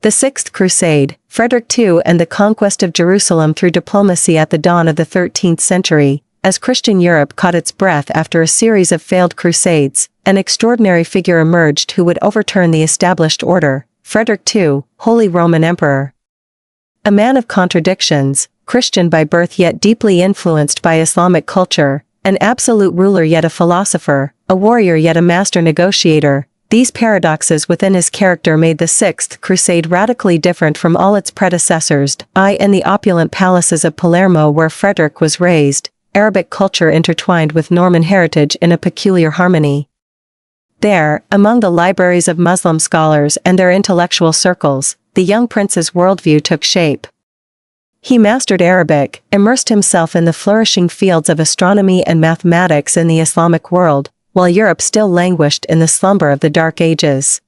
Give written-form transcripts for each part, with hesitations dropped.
The Sixth Crusade, Frederick II and the conquest of Jerusalem through diplomacy at the dawn of the 13th century, as Christian Europe caught its breath after a series of failed crusades, an extraordinary figure emerged who would overturn the established order, Frederick II, Holy Roman Emperor. A man of contradictions, Christian by birth yet deeply influenced by Islamic culture, an absolute ruler yet a philosopher, a warrior yet a master negotiator, these paradoxes within his character made the Sixth Crusade radically different from all its predecessors. In the opulent palaces of Palermo where Frederick was raised, Arabic culture intertwined with Norman heritage in a peculiar harmony. There, among the libraries of Muslim scholars and their intellectual circles, the young prince's worldview took shape. He mastered Arabic, immersed himself in the flourishing fields of astronomy and mathematics in the Islamic world, while Europe still languished in the slumber of the Dark Ages.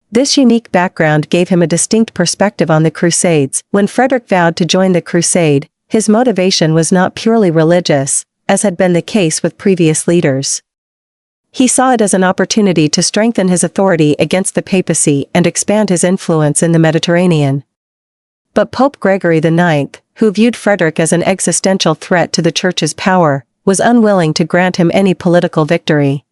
This unique background gave him a distinct perspective on the Crusades. When Frederick vowed to join the crusade, his motivation was not purely religious, as had been the case with previous leaders. He saw it as an opportunity to strengthen his authority against the papacy and expand his influence in the Mediterranean. But Pope Gregory IX, who viewed Frederick as an existential threat to the Church's power, was unwilling to grant him any political victory.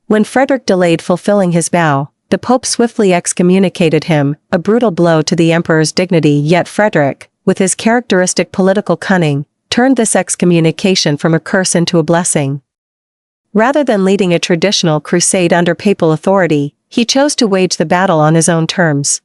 When Frederick delayed fulfilling his vow, the Pope swiftly excommunicated him, a brutal blow to the emperor's dignity. Yet Frederick, with his characteristic political cunning, turned this excommunication from a curse into a blessing. Rather than leading a traditional crusade under papal authority, he chose to wage the battle on his own terms.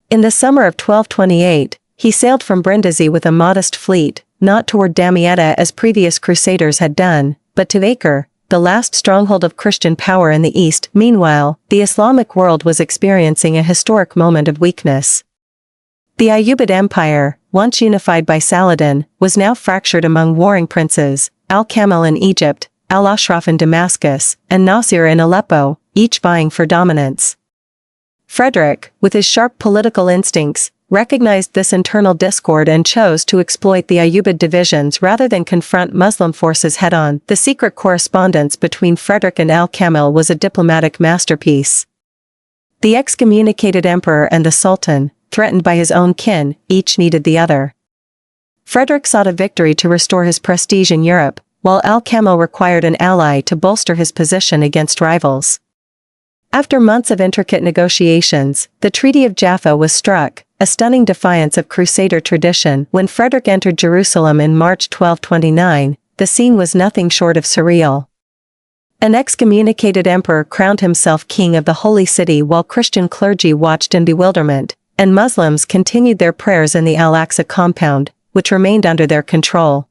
In the summer of 1228, he sailed from Brindisi with a modest fleet, not toward Damietta as previous crusaders had done, but to Acre, the last stronghold of Christian power in the east. Meanwhile, the Islamic world was experiencing a historic moment of weakness. The Ayyubid Empire, once unified by Saladin, was now fractured among warring princes, Al-Kamil in Egypt, Al-Ashraf in Damascus, and Nasir in Aleppo, each vying for dominance. Frederick, with his sharp political instincts, recognized this internal discord and chose to exploit the Ayyubid divisions rather than confront Muslim forces head-on. The secret correspondence between Frederick and Al-Kamil was a diplomatic masterpiece. The excommunicated emperor and the sultan, threatened by his own kin, each needed the other. Frederick sought a victory to restore his prestige in Europe, while Al-Kamil required an ally to bolster his position against rivals. After months of intricate negotiations, the Treaty of Jaffa was struck, a stunning defiance of Crusader tradition. When Frederick entered Jerusalem in March 1229, the scene was nothing short of surreal. An excommunicated emperor crowned himself king of the Holy City while Christian clergy watched in bewilderment, and Muslims continued their prayers in the Al-Aqsa compound, which remained under their control.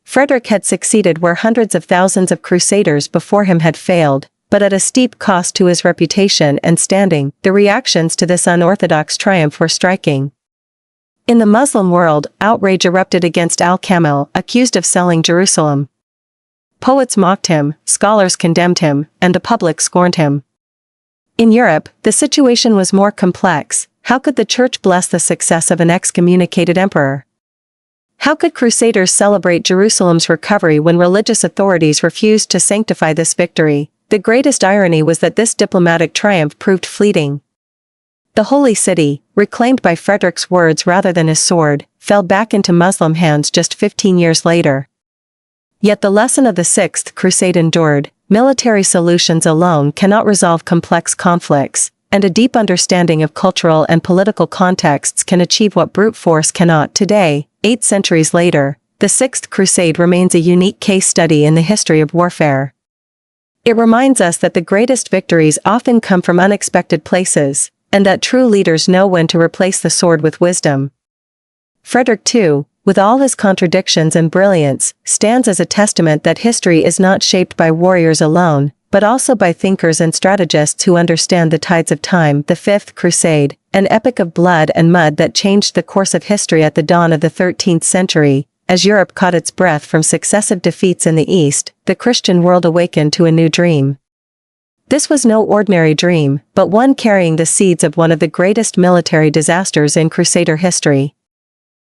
Frederick had succeeded where hundreds of thousands of crusaders before him had failed, but at a steep cost to his reputation and standing. The reactions to this unorthodox triumph were striking. In the Muslim world, outrage erupted against Al-Kamil, accused of selling Jerusalem. Poets mocked him, scholars condemned him, and the public scorned him. In Europe, the situation was more complex. How could the Church bless the success of an excommunicated emperor? How could crusaders celebrate Jerusalem's recovery when religious authorities refused to sanctify this victory? The greatest irony was that this diplomatic triumph proved fleeting. The Holy City, reclaimed by Frederick's words rather than his sword, fell back into Muslim hands just 15 years later. Yet the lesson of the Sixth Crusade endured. Military solutions alone cannot resolve complex conflicts, and a deep understanding of cultural and political contexts can achieve what brute force cannot. Today, 8 centuries later, the Sixth Crusade remains a unique case study in the history of warfare. It reminds us that the greatest victories often come from unexpected places, and that true leaders know when to replace the sword with wisdom. Frederick II, with all his contradictions and brilliance, stands as a testament that history is not shaped by warriors alone, but also by thinkers and strategists who understand the tides of time. The Fifth Crusade, an epic of blood and mud that changed the course of history at the dawn of the 13th century. As Europe caught its breath from successive defeats in the East, the Christian world awakened to a new dream. This was no ordinary dream, but one carrying the seeds of one of the greatest military disasters in Crusader history.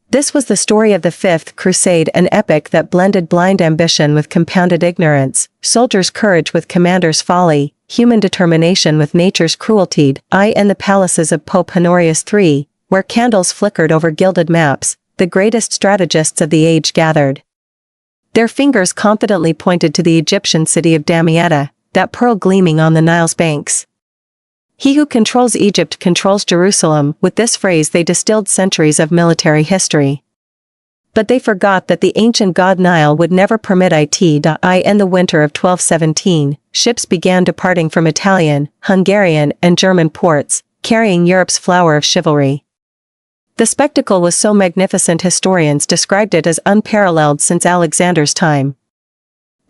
This was the story of the Fifth Crusade, an epic that blended blind ambition with compounded ignorance, soldiers' courage with commanders' folly, human determination with nature's cruelty, and the palaces of Pope Honorius III, where candles flickered over gilded maps, the greatest strategists of the age gathered. Their fingers confidently pointed to the Egyptian city of Damietta, that pearl gleaming on the Nile's banks. He who controls Egypt controls Jerusalem. With this phrase they distilled centuries of military history. But they forgot that the ancient god Nile would never permit it. In the winter of 1217, ships began departing from Italian, Hungarian, and German ports, carrying Europe's flower of chivalry. The spectacle was so magnificent historians described it as unparalleled since Alexander's time.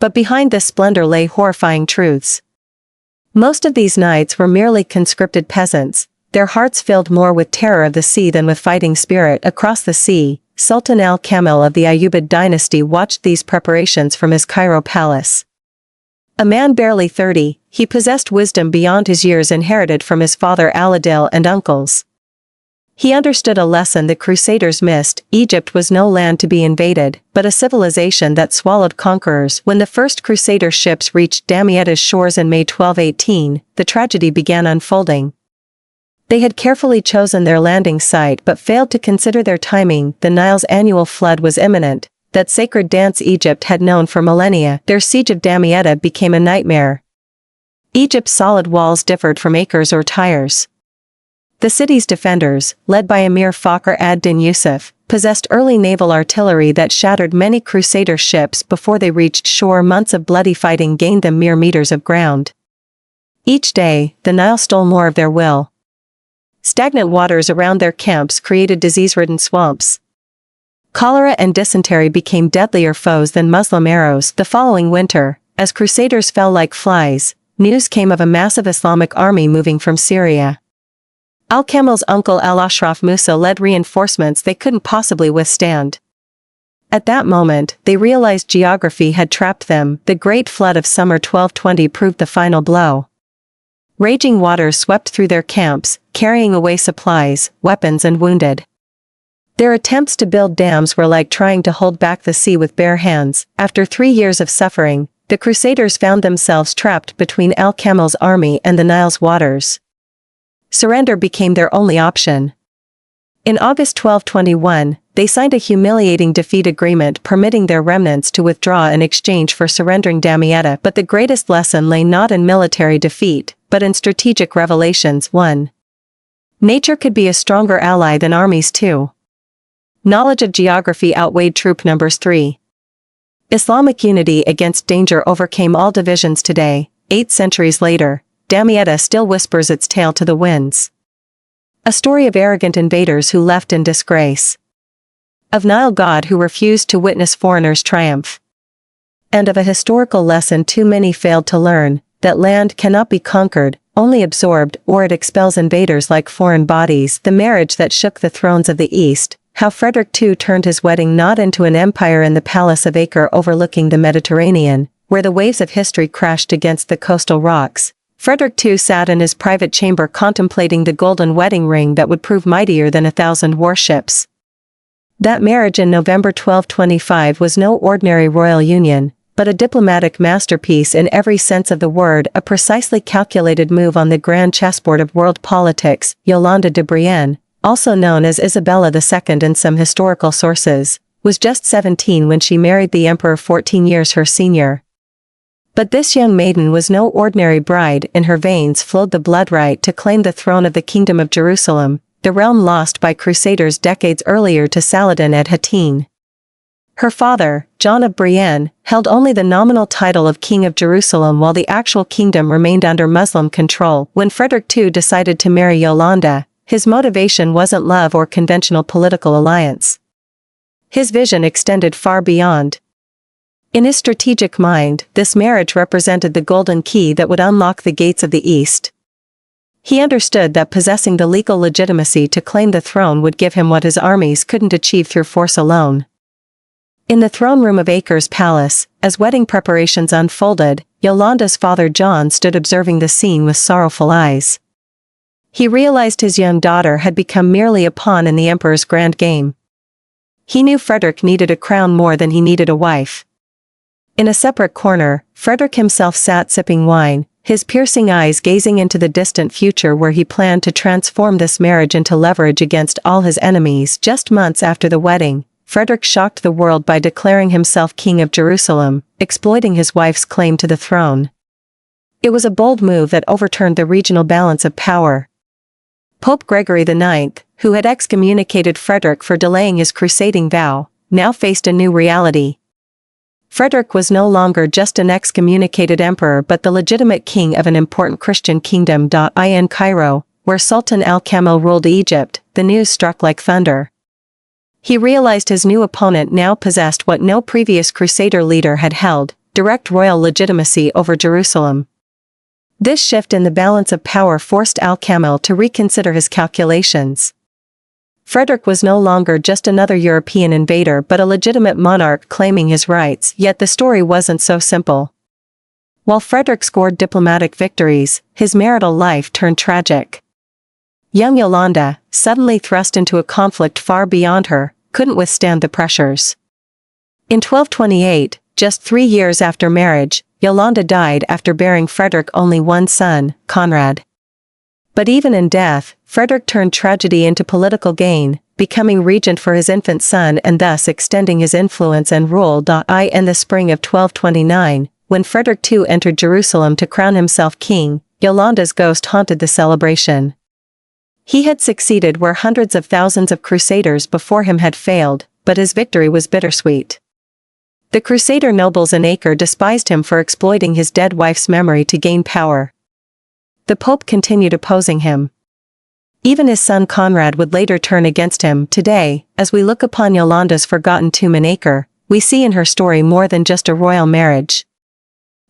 But behind this splendor lay horrifying truths. Most of these knights were merely conscripted peasants, their hearts filled more with terror of the sea than with fighting spirit. Across the sea, Sultan Al-Kamil of the Ayyubid dynasty watched these preparations from his Cairo palace. A man barely 30, he possessed wisdom beyond his years inherited from his father Al-Adil and uncles. He understood a lesson the Crusaders missed. Egypt was no land to be invaded, but a civilization that swallowed conquerors. When the first Crusader ships reached Damietta's shores in May 1218, the tragedy began unfolding. They had carefully chosen their landing site but failed to consider their timing. The Nile's annual flood was imminent, that sacred dance Egypt had known for millennia. Their siege of Damietta became a nightmare. Egypt's solid walls differed from Acres or Tyre's. The city's defenders, led by Emir Fakhr ad-Din Yusuf, possessed early naval artillery that shattered many Crusader ships before they reached shore. Months of bloody fighting gained them mere meters of ground. Each day, the Nile stole more of their will. Stagnant waters around their camps created disease-ridden swamps. Cholera and dysentery became deadlier foes than Muslim arrows. The following winter, as Crusaders fell like flies, news came of a massive Islamic army moving from Syria. Al-Kamil's uncle Al-Ashraf Musa led reinforcements they couldn't possibly withstand. At that moment, they realized geography had trapped them. The Great Flood of summer 1220 proved the final blow. Raging waters swept through their camps, carrying away supplies, weapons and wounded. Their attempts to build dams were like trying to hold back the sea with bare hands. After 3 years of suffering, the Crusaders found themselves trapped between Al-Kamil's army and the Nile's waters. Surrender became their only option. In August 1221, they signed a humiliating defeat agreement permitting their remnants to withdraw in exchange for surrendering Damietta. But the greatest lesson lay not in military defeat, but in strategic revelations. 1. Nature could be a stronger ally than armies too. Knowledge of geography outweighed troop numbers. 3. Islamic unity against danger overcame all divisions. Today, 8 centuries later, Damietta still whispers its tale to the winds. A story of arrogant invaders who left in disgrace. Of Nile god who refused to witness foreigners' triumph. And of a historical lesson too many failed to learn, that land cannot be conquered, only absorbed, or it expels invaders like foreign bodies. The marriage that shook the thrones of the East, how Frederick II turned his wedding knot into an empire in the palace of Acre overlooking the Mediterranean, where the waves of history crashed against the coastal rocks. Frederick II sat in his private chamber contemplating the golden wedding ring that would prove mightier than 1,000 warships. That marriage in November 1225 was no ordinary royal union, but a diplomatic masterpiece in every sense of the word, a precisely calculated move on the grand chessboard of world politics. Yolande de Brienne, also known as Isabella II in some historical sources, was just 17 when she married the emperor 14 years her senior. But this young maiden was no ordinary bride. In her veins flowed the blood right to claim the throne of the Kingdom of Jerusalem, the realm lost by Crusaders decades earlier to Saladin at Hattin. Her father, John of Brienne, held only the nominal title of King of Jerusalem while the actual kingdom remained under Muslim control. When Frederick II decided to marry Yolande, his motivation wasn't love or conventional political alliance. His vision extended far beyond. In his strategic mind, this marriage represented the golden key that would unlock the gates of the East. He understood that possessing the legal legitimacy to claim the throne would give him what his armies couldn't achieve through force alone. In the throne room of Acre's palace, as wedding preparations unfolded, Yolanda's father John stood observing the scene with sorrowful eyes. He realized his young daughter had become merely a pawn in the emperor's grand game. He knew Frederick needed a crown more than he needed a wife. In a separate corner, Frederick himself sat sipping wine, his piercing eyes gazing into the distant future where he planned to transform this marriage into leverage against all his enemies. Just months after the wedding, Frederick shocked the world by declaring himself King of Jerusalem, exploiting his wife's claim to the throne. It was a bold move that overturned the regional balance of power. Pope Gregory IX, who had excommunicated Frederick for delaying his crusading vow, now faced a new reality. Frederick was no longer just an excommunicated emperor but the legitimate king of an important Christian kingdom. In Cairo, where Sultan Al-Kamil ruled Egypt, the news struck like thunder. He realized his new opponent now possessed what no previous crusader leader had held, direct royal legitimacy over Jerusalem. This shift in the balance of power forced Al-Kamil to reconsider his calculations. Frederick was no longer just another European invader but a legitimate monarch claiming his rights, yet the story wasn't so simple. While Frederick scored diplomatic victories, his marital life turned tragic. Young Yolanda, suddenly thrust into a conflict far beyond her, couldn't withstand the pressures. In 1228, just 3 years after marriage, Yolanda died after bearing Frederick only one son, Conrad. But even in death, Frederick turned tragedy into political gain, becoming regent for his infant son and thus extending his influence and rule. In the spring of 1229, when Frederick II entered Jerusalem to crown himself king, Yolanda's ghost haunted the celebration. He had succeeded where hundreds of thousands of crusaders before him had failed, but his victory was bittersweet. The crusader nobles in Acre despised him for exploiting his dead wife's memory to gain power. The Pope continued opposing him. Even his son Conrad would later turn against him. Today, as we look upon Yolanda's forgotten tomb in Acre, we see in her story more than just a royal marriage.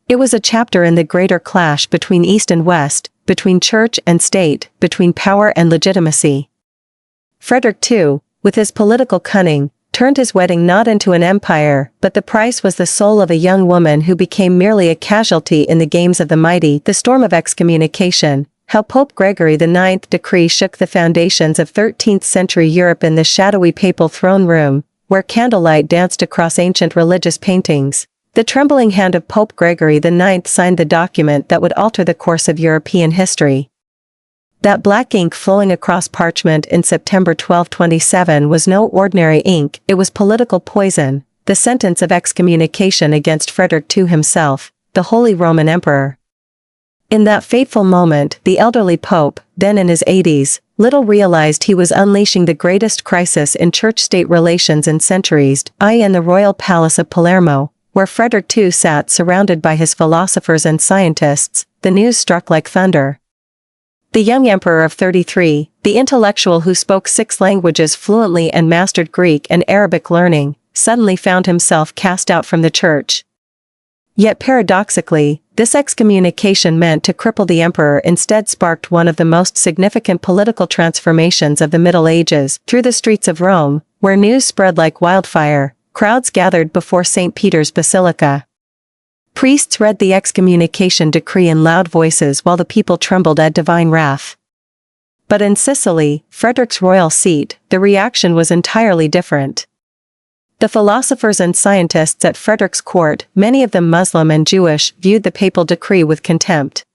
It was a chapter in the greater clash between East and West, between church and state, between power and legitimacy. Frederick II, with his political cunning, turned his wedding not into an empire, but the price was the soul of a young woman who became merely a casualty in the games of the mighty. The storm of excommunication, how Pope Gregory IX's decree shook the foundations of 13th century Europe. In the shadowy papal throne room, where candlelight danced across ancient religious paintings, the trembling hand of Pope Gregory IX signed the document that would alter the course of European history. That black ink flowing across parchment in September 1227 was no ordinary ink, it was political poison, the sentence of excommunication against Frederick II himself, the Holy Roman Emperor. In that fateful moment, the elderly Pope, then in his 80s, little realized he was unleashing the greatest crisis in church-state relations in centuries. In the royal palace of Palermo, where Frederick II sat surrounded by his philosophers and scientists, the news struck like thunder. The young emperor of 33, the intellectual who spoke 6 languages fluently and mastered Greek and Arabic learning, suddenly found himself cast out from the church. Yet paradoxically, this excommunication meant to cripple the emperor instead sparked one of the most significant political transformations of the Middle Ages. Through the streets of Rome, where news spread like wildfire, crowds gathered before St. Peter's Basilica. Priests read the excommunication decree in loud voices while the people trembled at divine wrath. But in Sicily, Frederick's royal seat, the reaction was entirely different. The philosophers and scientists at Frederick's court, many of them Muslim and Jewish, viewed the papal decree with contempt.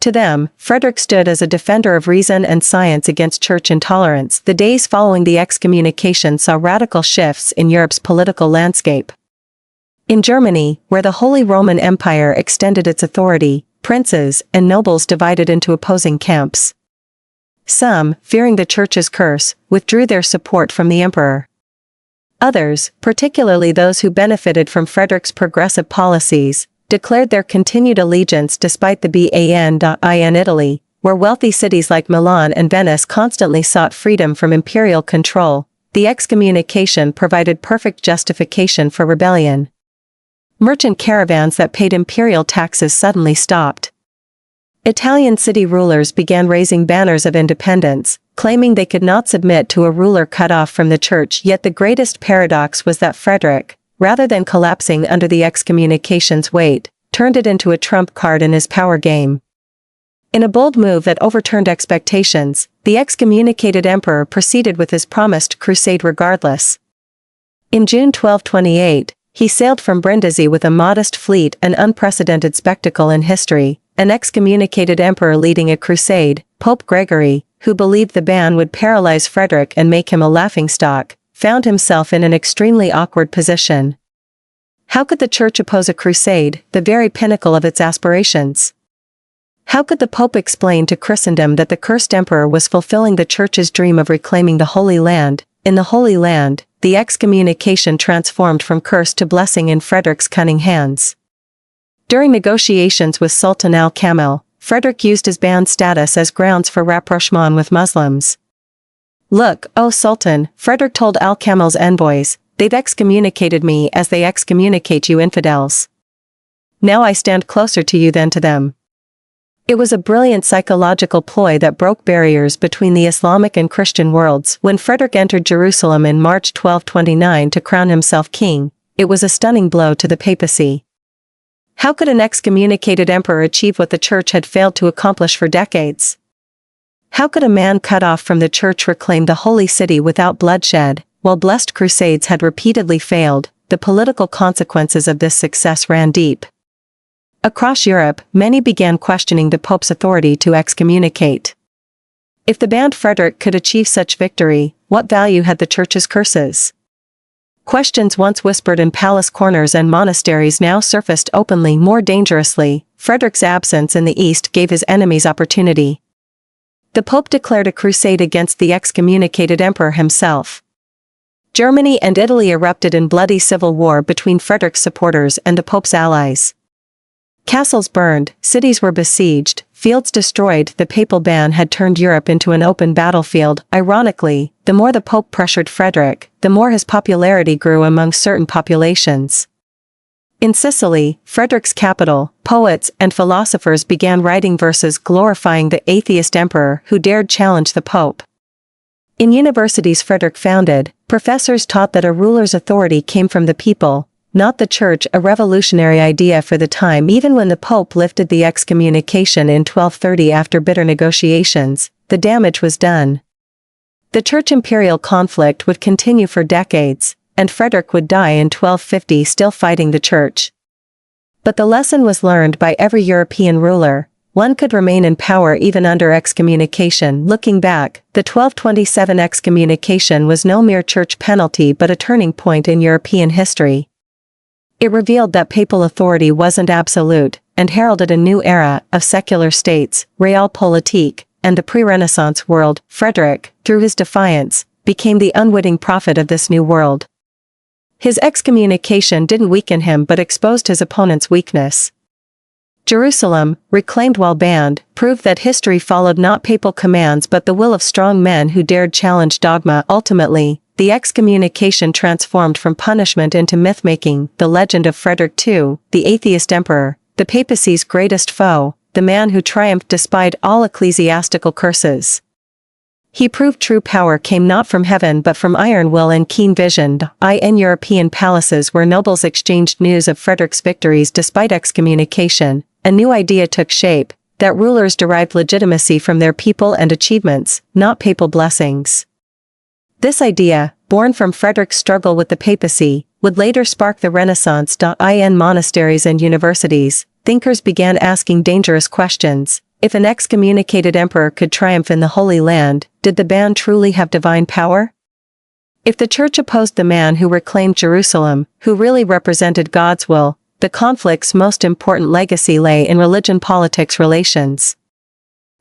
To them, Frederick stood as a defender of reason and science against church intolerance. The days following the excommunication saw radical shifts in Europe's political landscape. In Germany, where the Holy Roman Empire extended its authority, princes and nobles divided into opposing camps. Some, fearing the church's curse, withdrew their support from the emperor. Others, particularly those who benefited from Frederick's progressive policies, declared their continued allegiance despite the ban. In Italy, where wealthy cities like Milan and Venice constantly sought freedom from imperial control, the excommunication provided perfect justification for rebellion. Merchant caravans that paid imperial taxes suddenly stopped. Italian city rulers began raising banners of independence, claiming they could not submit to a ruler cut off from the church. Yet the greatest paradox was that Frederick, rather than collapsing under the excommunication's weight, turned it into a trump card in his power game. In a bold move that overturned expectations, the excommunicated emperor proceeded with his promised crusade regardless. In June 1228, he sailed from Brindisi with a modest fleet, an unprecedented spectacle in history, an excommunicated emperor leading a crusade, Pope Gregory, who believed the ban would paralyze Frederick and make him a laughingstock, found himself in an extremely awkward position. How could the Church oppose a crusade, the very pinnacle of its aspirations? How could the Pope explain to Christendom that the cursed emperor was fulfilling the Church's dream of reclaiming the Holy Land? In the Holy Land, the excommunication transformed from curse to blessing in Frederick's cunning hands. During negotiations with Sultan Al-Kamil, Frederick used his banned status as grounds for rapprochement with Muslims. "Look, O Sultan," Frederick told Al-Kamil's envoys, "they've excommunicated me as they excommunicate you infidels. Now I stand closer to you than to them." It was a brilliant psychological ploy that broke barriers between the Islamic and Christian worlds. When Frederick entered Jerusalem in March 1229 to crown himself king, it was a stunning blow to the papacy. How could an excommunicated emperor achieve what the Church had failed to accomplish for decades? How could a man cut off from the Church reclaim the Holy City without bloodshed? While blessed crusades had repeatedly failed, the political consequences of this success ran deep. Across Europe, many began questioning the Pope's authority to excommunicate. If the banned Frederick could achieve such victory, what value had the Church's curses? Questions once whispered in palace corners and monasteries now surfaced openly. More dangerously, Frederick's absence in the East gave his enemies opportunity. The Pope declared a crusade against the excommunicated emperor himself. Germany and Italy erupted in bloody civil war between Frederick's supporters and the Pope's allies. Castles burned, cities were besieged, fields destroyed. The papal ban had turned Europe into an open battlefield. Ironically, the more the Pope pressured Frederick, the more his popularity grew among certain populations. In Sicily, Frederick's capital, poets and philosophers began writing verses glorifying the atheist emperor who dared challenge the Pope. In universities Frederick founded, professors taught that a ruler's authority came from the people, not the Church, a revolutionary idea for the time. Even when the Pope lifted the excommunication in 1230 after bitter negotiations, the damage was done. The Church-imperial conflict would continue for decades, and Frederick would die in 1250 still fighting the Church. But the lesson was learned by every European ruler: one could remain in power even under excommunication. Looking back, the 1227 excommunication was no mere Church penalty but a turning point in European history. It revealed that papal authority wasn't absolute, and heralded a new era of secular states, realpolitik, and the pre-Renaissance world. Frederick, through his defiance, became the unwitting prophet of this new world. His excommunication didn't weaken him but exposed his opponent's weakness. Jerusalem, reclaimed while banned, proved that history followed not papal commands but the will of strong men who dared challenge dogma. Ultimately, the excommunication transformed from punishment into myth-making. The legend of Frederick II, the atheist emperor, the papacy's greatest foe, the man who triumphed despite all ecclesiastical curses. He proved true power came not from heaven but from iron will and keen vision. In European palaces where nobles exchanged news of Frederick's victories despite excommunication, a new idea took shape, that rulers derived legitimacy from their people and achievements, not papal blessings. This idea, born from Frederick's struggle with the papacy, would later spark the Renaissance. In monasteries and universities, thinkers began asking dangerous questions. If an excommunicated emperor could triumph in the Holy Land, did the ban truly have divine power? If the Church opposed the man who reclaimed Jerusalem, who really represented God's will, the conflict's most important legacy lay in religion-politics relations.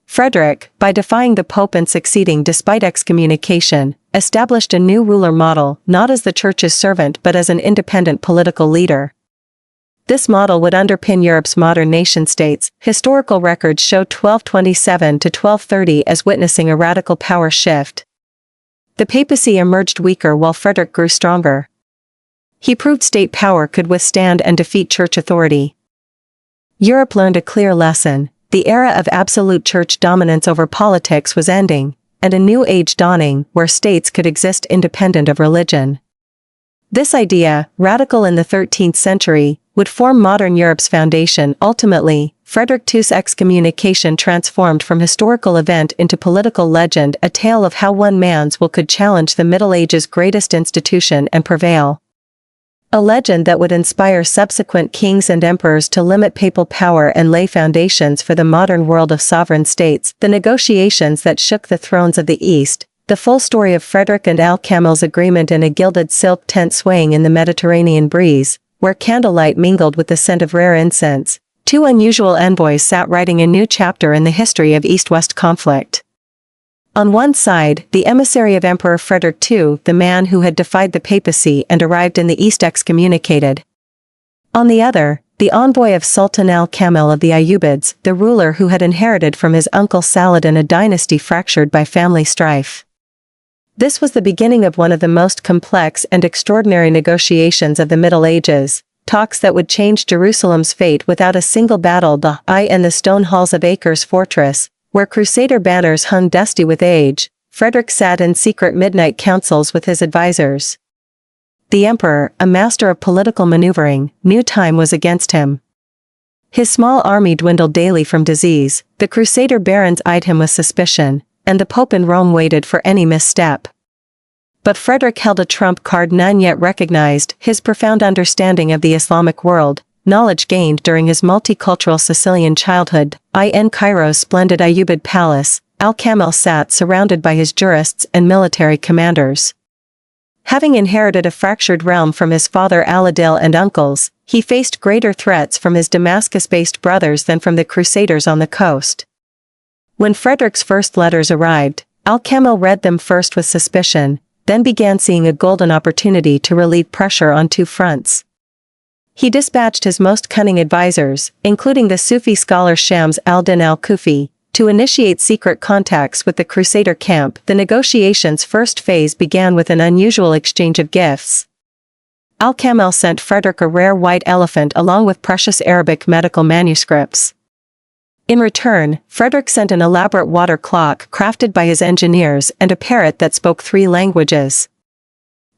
Frederick, by defying the Pope and succeeding despite excommunication, established a new ruler model, not as the Church's servant but as an independent political leader. This model would underpin Europe's modern nation-states. Historical records show 1227 to 1230 as witnessing a radical power shift. The papacy emerged weaker while Frederick grew stronger. He proved state power could withstand and defeat Church authority. Europe learned a clear lesson: the era of absolute Church dominance over politics was ending, and a new age dawning where states could exist independent of religion. This idea, radical in the 13th century, would form modern Europe's foundation. Ultimately, Frederick II's excommunication transformed from historical event into political legend, a tale of how one man's will could challenge the Middle Ages' greatest institution and prevail. A legend that would inspire subsequent kings and emperors to limit papal power and lay foundations for the modern world of sovereign states. The negotiations that shook the thrones of the East. The full story of Frederick and Al-Kamil's agreement in a gilded silk tent swaying in the Mediterranean breeze, where candlelight mingled with the scent of rare incense. Two unusual envoys sat writing a new chapter in the history of East-West conflict. On one side, the emissary of Emperor Frederick II, the man who had defied the papacy and arrived in the East excommunicated. On the other, the envoy of Sultan Al-Kamil of the Ayyubids, the ruler who had inherited from his uncle Saladin a dynasty fractured by family strife. This was the beginning of one of the most complex and extraordinary negotiations of the Middle Ages, talks that would change Jerusalem's fate without a single battle. In the stone halls of Acre's fortress, where Crusader banners hung dusty with age, Frederick sat in secret midnight councils with his advisors. The emperor, a master of political maneuvering, knew time was against him. His small army dwindled daily from disease, the Crusader barons eyed him with suspicion, and the Pope in Rome waited for any misstep. But Frederick held a trump card none yet recognized: his profound understanding of the Islamic world, knowledge gained during his multicultural Sicilian childhood. In Cairo's splendid Ayyubid palace, Al-Kamil sat surrounded by his jurists and military commanders. Having inherited a fractured realm from his father Al-Adil and uncles, he faced greater threats from his Damascus-based brothers than from the Crusaders on the coast. When Frederick's first letters arrived, Al-Kamil read them first with suspicion, then began seeing a golden opportunity to relieve pressure on two fronts. He dispatched his most cunning advisors, including the Sufi scholar Shams al-Din al-Kufi, to initiate secret contacts with the Crusader camp. The negotiations' first phase began with an unusual exchange of gifts. Al-Kamil sent Frederick a rare white elephant along with precious Arabic medical manuscripts. In return, Frederick sent an elaborate water clock crafted by his engineers and a parrot that spoke 3 languages.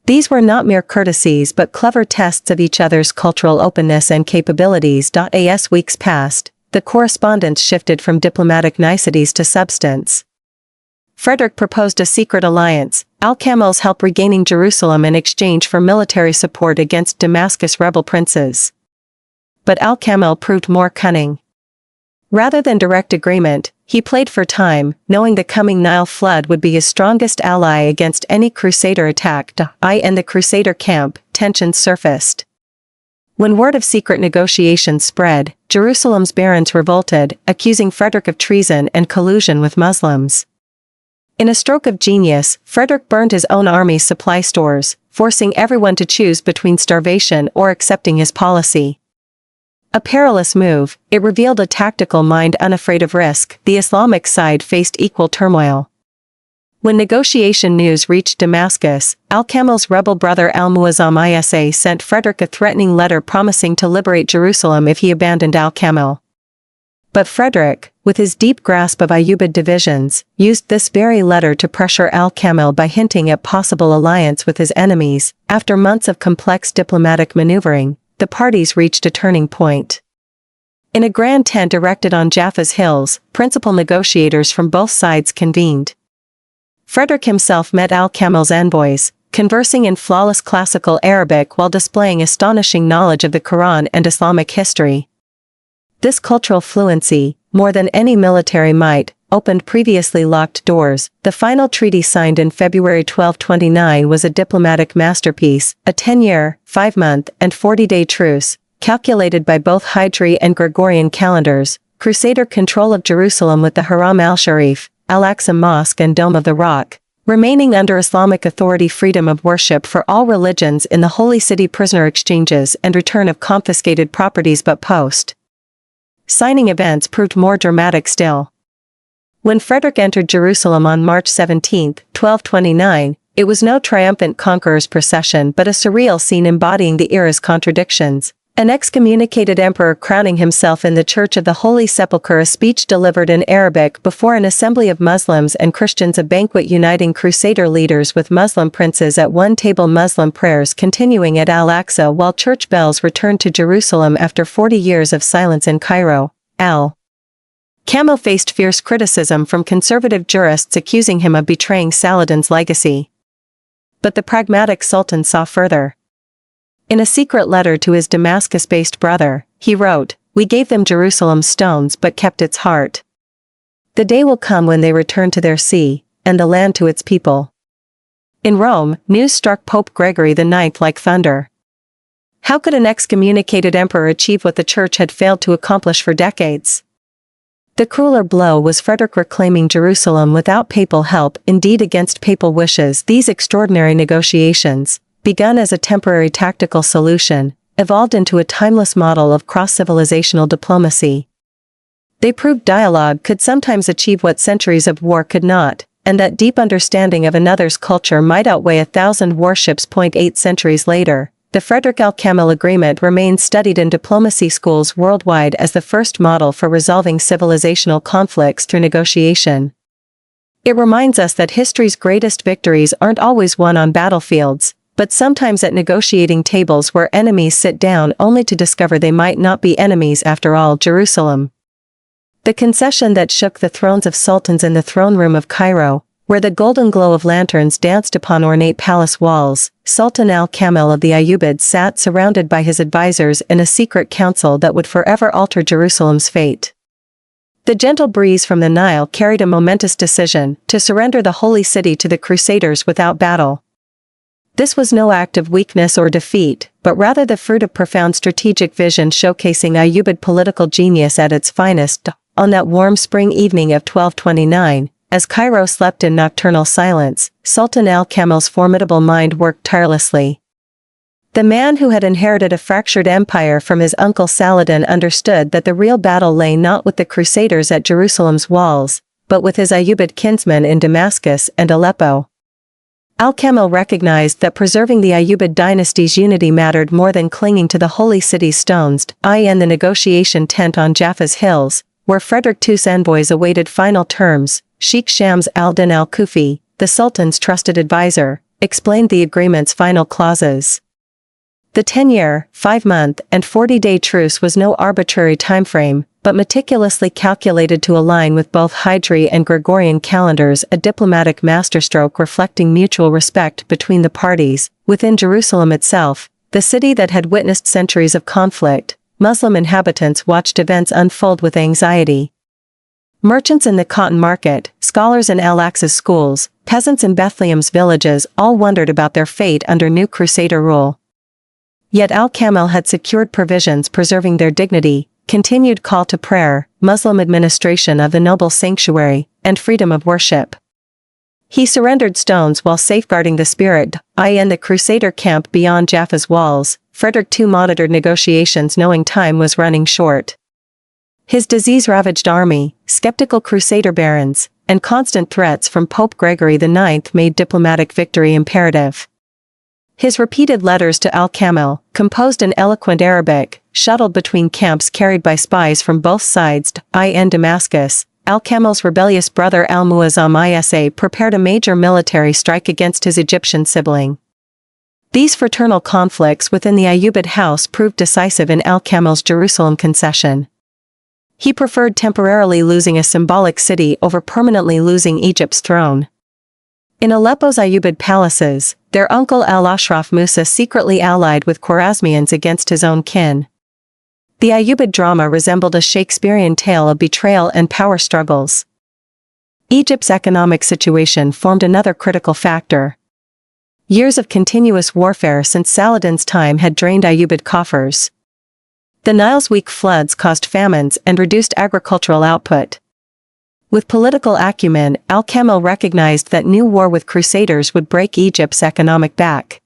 These were not mere courtesies but clever tests of each other's cultural openness and capabilities. As weeks passed, the correspondence shifted from diplomatic niceties to substance. Frederick proposed a secret alliance, Al-Kamil's help regaining Jerusalem in exchange for military support against Damascus rebel princes. But Al-Kamil proved more cunning. Rather than direct agreement, he played for time, knowing the coming Nile flood would be his strongest ally against any Crusader attack. In the Crusader camp, tensions surfaced. When word of secret negotiations spread, Jerusalem's barons revolted, accusing Frederick of treason and collusion with Muslims. In a stroke of genius, Frederick burned his own army's supply stores, forcing everyone to choose between starvation or accepting his policy. A perilous move, it revealed a tactical mind unafraid of risk. The Islamic side faced equal turmoil. When negotiation news reached Damascus, Al-Kamil's rebel brother Al-Muazzam Isa sent Frederick a threatening letter promising to liberate Jerusalem if he abandoned Al-Kamil. But Frederick, with his deep grasp of Ayyubid divisions, used this very letter to pressure Al-Kamil by hinting at possible alliance with his enemies. After months of complex diplomatic maneuvering, the parties reached a turning point. In a grand tent erected on Jaffa's hills, principal negotiators from both sides convened. Frederick himself met Al-Kamil's envoys, conversing in flawless classical Arabic while displaying astonishing knowledge of the Quran and Islamic history. This cultural fluency, more than any military might, opened previously locked doors. The final treaty signed in February 1229 was a diplomatic masterpiece, a 10-year, 5-month, and 40-day truce, calculated by both Hijri and Gregorian calendars, Crusader control of Jerusalem with the Haram al-Sharif, Al-Aqsa Mosque and Dome of the Rock, remaining under Islamic authority, freedom of worship for all religions in the Holy City, prisoner exchanges and return of confiscated properties. But post-signing events proved more dramatic still. When Frederick entered Jerusalem on March 17, 1229, it was no triumphant conqueror's procession but a surreal scene embodying the era's contradictions. An excommunicated emperor crowning himself in the Church of the Holy Sepulchre, a speech delivered in Arabic before an assembly of Muslims and Christians, a banquet uniting Crusader leaders with Muslim princes at one table, Muslim prayers continuing at Al-Aqsa while church bells returned to Jerusalem after 40 years of silence in Cairo. Al-Kamil faced fierce criticism from conservative jurists accusing him of betraying Saladin's legacy. But the pragmatic sultan saw further. In a secret letter to his Damascus-based brother, he wrote, "We gave them Jerusalem's stones but kept its heart. The day will come when they return to their see, and the land to its people." In Rome, news struck Pope Gregory IX like thunder. How could an excommunicated emperor achieve what the Church had failed to accomplish for decades? The crueler blow was Frederick reclaiming Jerusalem without papal help, indeed against papal wishes. These extraordinary negotiations, begun as a temporary tactical solution, evolved into a timeless model of cross-civilizational diplomacy. They proved dialogue could sometimes achieve what centuries of war could not, and that deep understanding of another's culture might outweigh 1,000 warships. 8 centuries later, the Frederick Al-Kamil Agreement remains studied in diplomacy schools worldwide as the first model for resolving civilizational conflicts through negotiation. It reminds us that history's greatest victories aren't always won on battlefields, but sometimes at negotiating tables where enemies sit down only to discover they might not be enemies after all. Jerusalem. The concession that shook the thrones of sultans in the throne room of Cairo, where the golden glow of lanterns danced upon ornate palace walls, Sultan Al-Kamil of the Ayyubids sat surrounded by his advisors in a secret council that would forever alter Jerusalem's fate. The gentle breeze from the Nile carried a momentous decision to surrender the holy city to the Crusaders without battle. This was no act of weakness or defeat, but rather the fruit of profound strategic vision showcasing Ayyubid political genius at its finest. On that warm spring evening of 1229, as Cairo slept in nocturnal silence, Sultan Al-Kamil's formidable mind worked tirelessly. The man who had inherited a fractured empire from his uncle Saladin understood that the real battle lay not with the Crusaders at Jerusalem's walls, but with his Ayyubid kinsmen in Damascus and Aleppo. Al-Kamil recognized that preserving the Ayyubid dynasty's unity mattered more than clinging to the holy city's stones, i.e. the negotiation tent on Jaffa's hills, where Frederick II's envoys awaited final terms. Sheikh Shams al-Din al-Kufi, the Sultan's trusted advisor, explained the agreement's final clauses. The 10-year, 5-month, and 40-day truce was no arbitrary timeframe, but meticulously calculated to align with both Hijri and Gregorian calendars, a diplomatic masterstroke reflecting mutual respect between the parties. Within Jerusalem itself, the city that had witnessed centuries of conflict, Muslim inhabitants watched events unfold with anxiety. Merchants in the cotton market, scholars in Al-Aqsa's schools, peasants in Bethlehem's villages all wondered about their fate under new Crusader rule. Yet Al-Kamil had secured provisions preserving their dignity, continued call to prayer, Muslim administration of the noble sanctuary, and freedom of worship. He surrendered stones while safeguarding the spirit, i.e. in the Crusader camp beyond Jaffa's walls. Frederick II monitored negotiations knowing time was running short. His disease-ravaged army, skeptical Crusader barons, and constant threats from Pope Gregory IX made diplomatic victory imperative. His repeated letters to Al-Kamil, composed in eloquent Arabic, shuttled between camps carried by spies from both sides. In Damascus, Al-Kamil's rebellious brother Al-Muazzam Isa prepared a major military strike against his Egyptian sibling. These fraternal conflicts within the Ayyubid house proved decisive in Al-Kamil's Jerusalem concession. He preferred temporarily losing a symbolic city over permanently losing Egypt's throne. In Aleppo's Ayyubid palaces, their uncle Al-Ashraf Musa secretly allied with Khwarezmians against his own kin. The Ayyubid drama resembled a Shakespearean tale of betrayal and power struggles. Egypt's economic situation formed another critical factor. Years of continuous warfare since Saladin's time had drained Ayyubid coffers. The Nile's weak floods caused famines and reduced agricultural output. With political acumen, Al-Kamil recognized that new war with Crusaders would break Egypt's economic back.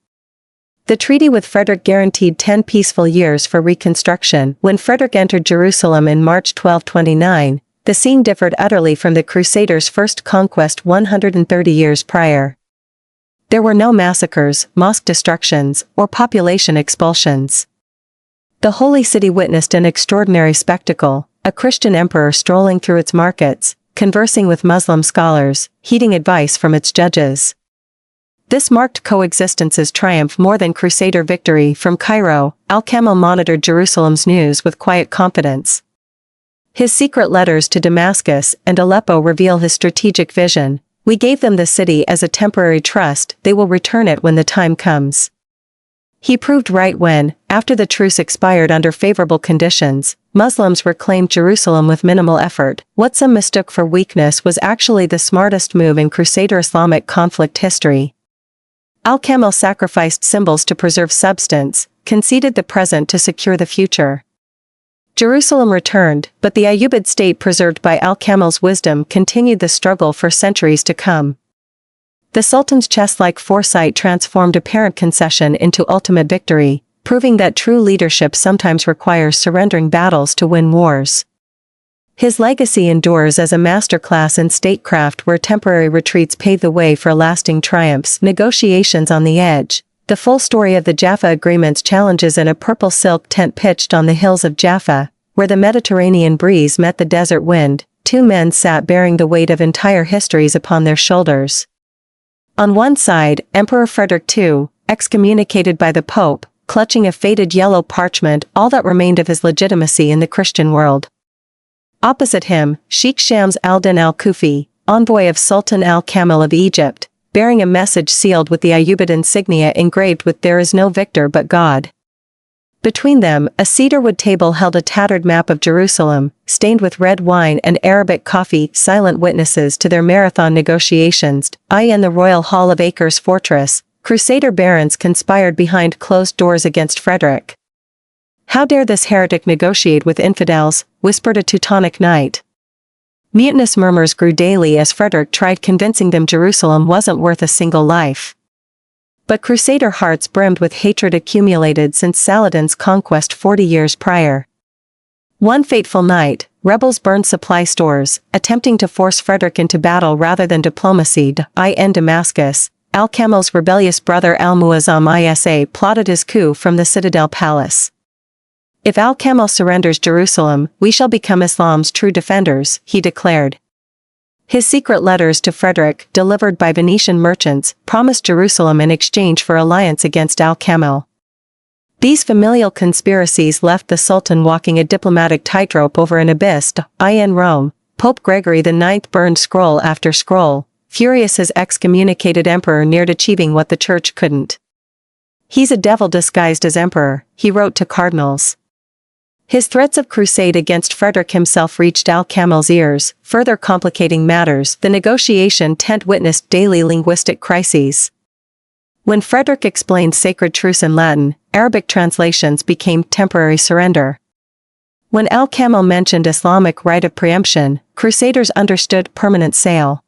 The treaty with Frederick guaranteed 10 peaceful years for reconstruction. When Frederick entered Jerusalem in March 1229, the scene differed utterly from the Crusaders' first conquest 130 years prior. There were no massacres, mosque destructions, or population expulsions. The Holy City witnessed an extraordinary spectacle, a Christian emperor strolling through its markets, conversing with Muslim scholars, heeding advice from its judges. This marked coexistence's triumph more than Crusader victory. From Cairo, Al-Kamil monitored Jerusalem's news with quiet confidence. His secret letters to Damascus and Aleppo reveal his strategic vision. We gave them the city as a temporary trust, they will return it when the time comes. He proved right when, after the truce expired under favorable conditions, Muslims reclaimed Jerusalem with minimal effort. What some mistook for weakness was actually the smartest move in Crusader Islamic conflict history. Al-Kamil sacrificed symbols to preserve substance, conceded the present to secure the future. Jerusalem returned, but the Ayyubid state preserved by Al-Kamil's wisdom continued the struggle for centuries to come. The Sultan's chess-like foresight transformed apparent concession into ultimate victory, proving that true leadership sometimes requires surrendering battles to win wars. His legacy endures as a masterclass in statecraft where temporary retreats pave the way for lasting triumphs. Negotiations on the edge. The full story of the Jaffa Agreement's challenges in a purple silk tent pitched on the hills of Jaffa, where the Mediterranean breeze met the desert wind. Two men sat bearing the weight of entire histories upon their shoulders. On one side, Emperor Frederick II, excommunicated by the Pope, clutching a faded yellow parchment, all that remained of his legitimacy in the Christian world. Opposite him, Sheikh Shams al-Din al-Kufi, envoy of Sultan Al-Kamil of Egypt, bearing a message sealed with the Ayyubid insignia engraved with "There is no victor but God." Between them, a cedarwood table held a tattered map of Jerusalem, stained with red wine and Arabic coffee, silent witnesses to their marathon negotiations. In the royal hall of Acre's fortress, Crusader barons conspired behind closed doors against Frederick. "How dare this heretic negotiate with infidels?" whispered a Teutonic knight. Mutinous murmurs grew daily as Frederick tried convincing them Jerusalem wasn't worth a single life. But Crusader hearts brimmed with hatred accumulated since Saladin's conquest 40 years prior. One fateful night, rebels burned supply stores, attempting to force Frederick into battle rather than diplomacy. In Damascus, Al-Kamil's rebellious brother Al-Muazzam Isa plotted his coup from the Citadel Palace. "If Al-Kamil surrenders Jerusalem, we shall become Islam's true defenders," he declared. His secret letters to Frederick, delivered by Venetian merchants, promised Jerusalem in exchange for alliance against Al-Kamil. These familial conspiracies left the Sultan walking a diplomatic tightrope over an abyss. In Rome, Pope Gregory IX burned scroll after scroll, furious his excommunicated emperor neared achieving what the church couldn't. "He's a devil disguised as emperor," he wrote to cardinals. His threats of crusade against Frederick himself reached Al-Kamil's ears, further complicating matters. The negotiation tent witnessed daily linguistic crises. When Frederick explained sacred truce in Latin, Arabic translations became temporary surrender. When Al-Kamil mentioned Islamic right of preemption, Crusaders understood permanent sale.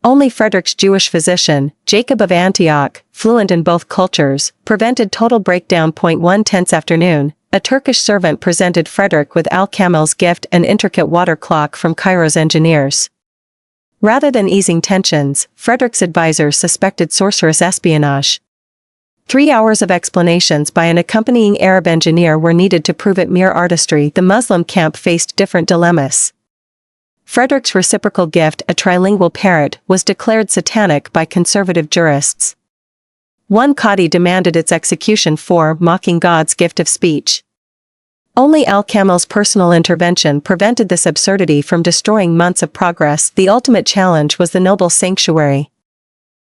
Only Frederick's Jewish physician, Jacob of Antioch, fluent in both cultures, prevented total breakdown. 1 tense afternoon, a Turkish servant presented Frederick with Al-Kamil's gift, an intricate water clock from Cairo's engineers. Rather than easing tensions, Frederick's advisors suspected sorcerous espionage. 3 hours of explanations by an accompanying Arab engineer were needed to prove it mere artistry. The Muslim camp faced different dilemmas. Frederick's reciprocal gift, a trilingual parrot, was declared satanic by conservative jurists. One Qadi demanded its execution for mocking God's gift of speech. Only Al-Kamil's personal intervention prevented this absurdity from destroying months of progress. The ultimate challenge was the noble sanctuary.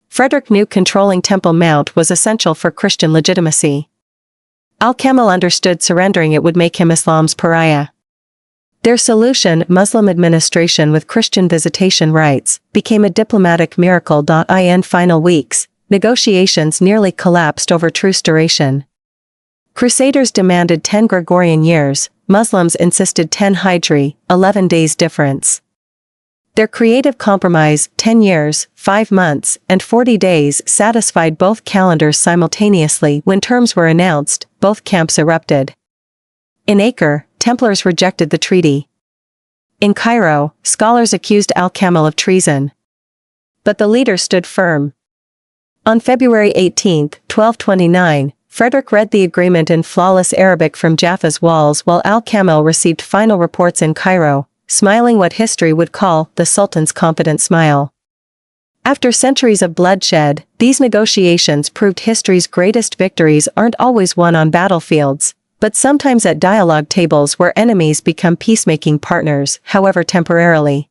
Frederick knew controlling Temple Mount was essential for Christian legitimacy. Al-Kamil understood surrendering it would make him Islam's pariah. Their solution, Muslim administration with Christian visitation rights, became a diplomatic miracle. In final weeks, negotiations nearly collapsed over truce duration. Crusaders demanded 10 Gregorian years, Muslims insisted 10 Hijri, 11 days difference. Their creative compromise, 10 years, 5 months, and 40 days, satisfied both calendars simultaneously. When terms were announced, both camps erupted. In Acre, Templars rejected the treaty. In Cairo, scholars accused Al-Kamil of treason. But the leader stood firm. On February 18, 1229, Frederick read the agreement in flawless Arabic from Jaffa's walls while Al-Kamil received final reports in Cairo, smiling what history would call the Sultan's confident smile. After centuries of bloodshed, these negotiations proved history's greatest victories aren't always won on battlefields, but sometimes at dialogue tables where enemies become peacemaking partners, however temporarily.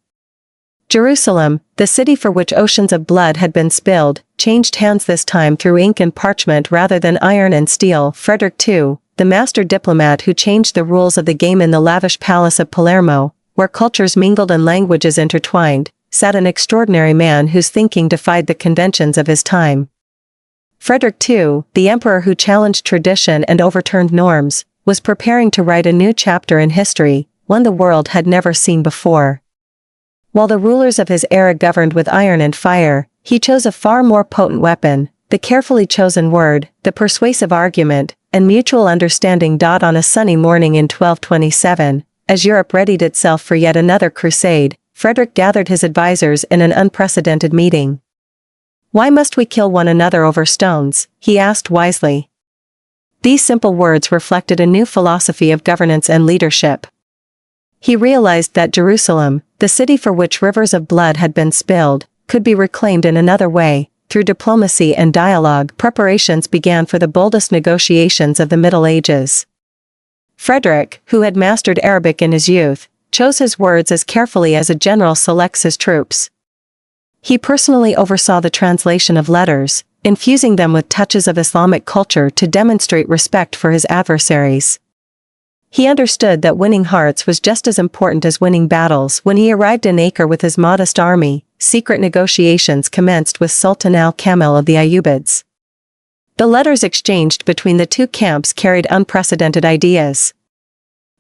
Jerusalem, the city for which oceans of blood had been spilled, changed hands this time through ink and parchment rather than iron and steel. Frederick II, the master diplomat who changed the rules of the game in the lavish palace of Palermo, where cultures mingled and languages intertwined, sat an extraordinary man whose thinking defied the conventions of his time. Frederick II, the emperor who challenged tradition and overturned norms, was preparing to write a new chapter in history, one the world had never seen before. While the rulers of his era governed with iron and fire, he chose a far more potent weapon, the carefully chosen word, the persuasive argument, and mutual understanding. On a sunny morning in 1227, as Europe readied itself for yet another crusade, Frederick gathered his advisors in an unprecedented meeting. "Why must we kill one another over stones?" he asked wisely. These simple words reflected a new philosophy of governance and leadership. He realized that Jerusalem, the city for which rivers of blood had been spilled, could be reclaimed in another way. Through diplomacy and dialogue, preparations began for the boldest negotiations of the Middle Ages. Frederick, who had mastered Arabic in his youth, chose his words as carefully as a general selects his troops. He personally oversaw the translation of letters, infusing them with touches of Islamic culture to demonstrate respect for his adversaries. He understood that winning hearts was just as important as winning battles. When he arrived in Acre with his modest army, secret negotiations commenced with Sultan Al-Kamil of the Ayyubids. The letters exchanged between the two camps carried unprecedented ideas.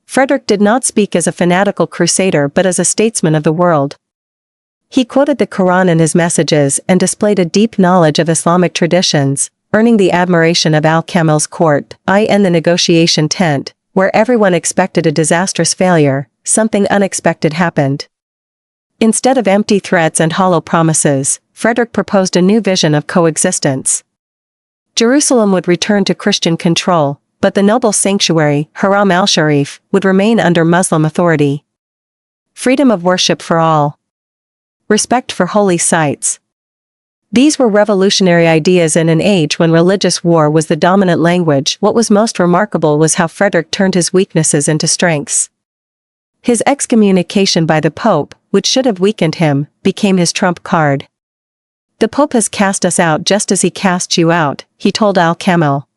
Frederick did not speak as a fanatical crusader but as a statesman of the world. He quoted the Quran in his messages and displayed a deep knowledge of Islamic traditions, earning the admiration of Al-Kamil's court. In the negotiation tent, where everyone expected a disastrous failure, something unexpected happened. Instead of empty threats and hollow promises, Frederick proposed a new vision of coexistence. Jerusalem would return to Christian control, but the noble sanctuary, Haram al-Sharif, would remain under Muslim authority. Freedom of worship for all. Respect for holy sites. These were revolutionary ideas in an age when religious war was the dominant language. What was most remarkable was how Frederick turned his weaknesses into strengths. His excommunication by the Pope, which should have weakened him, became his trump card. "The Pope has cast us out just as he cast you out," he told Al-Kamil.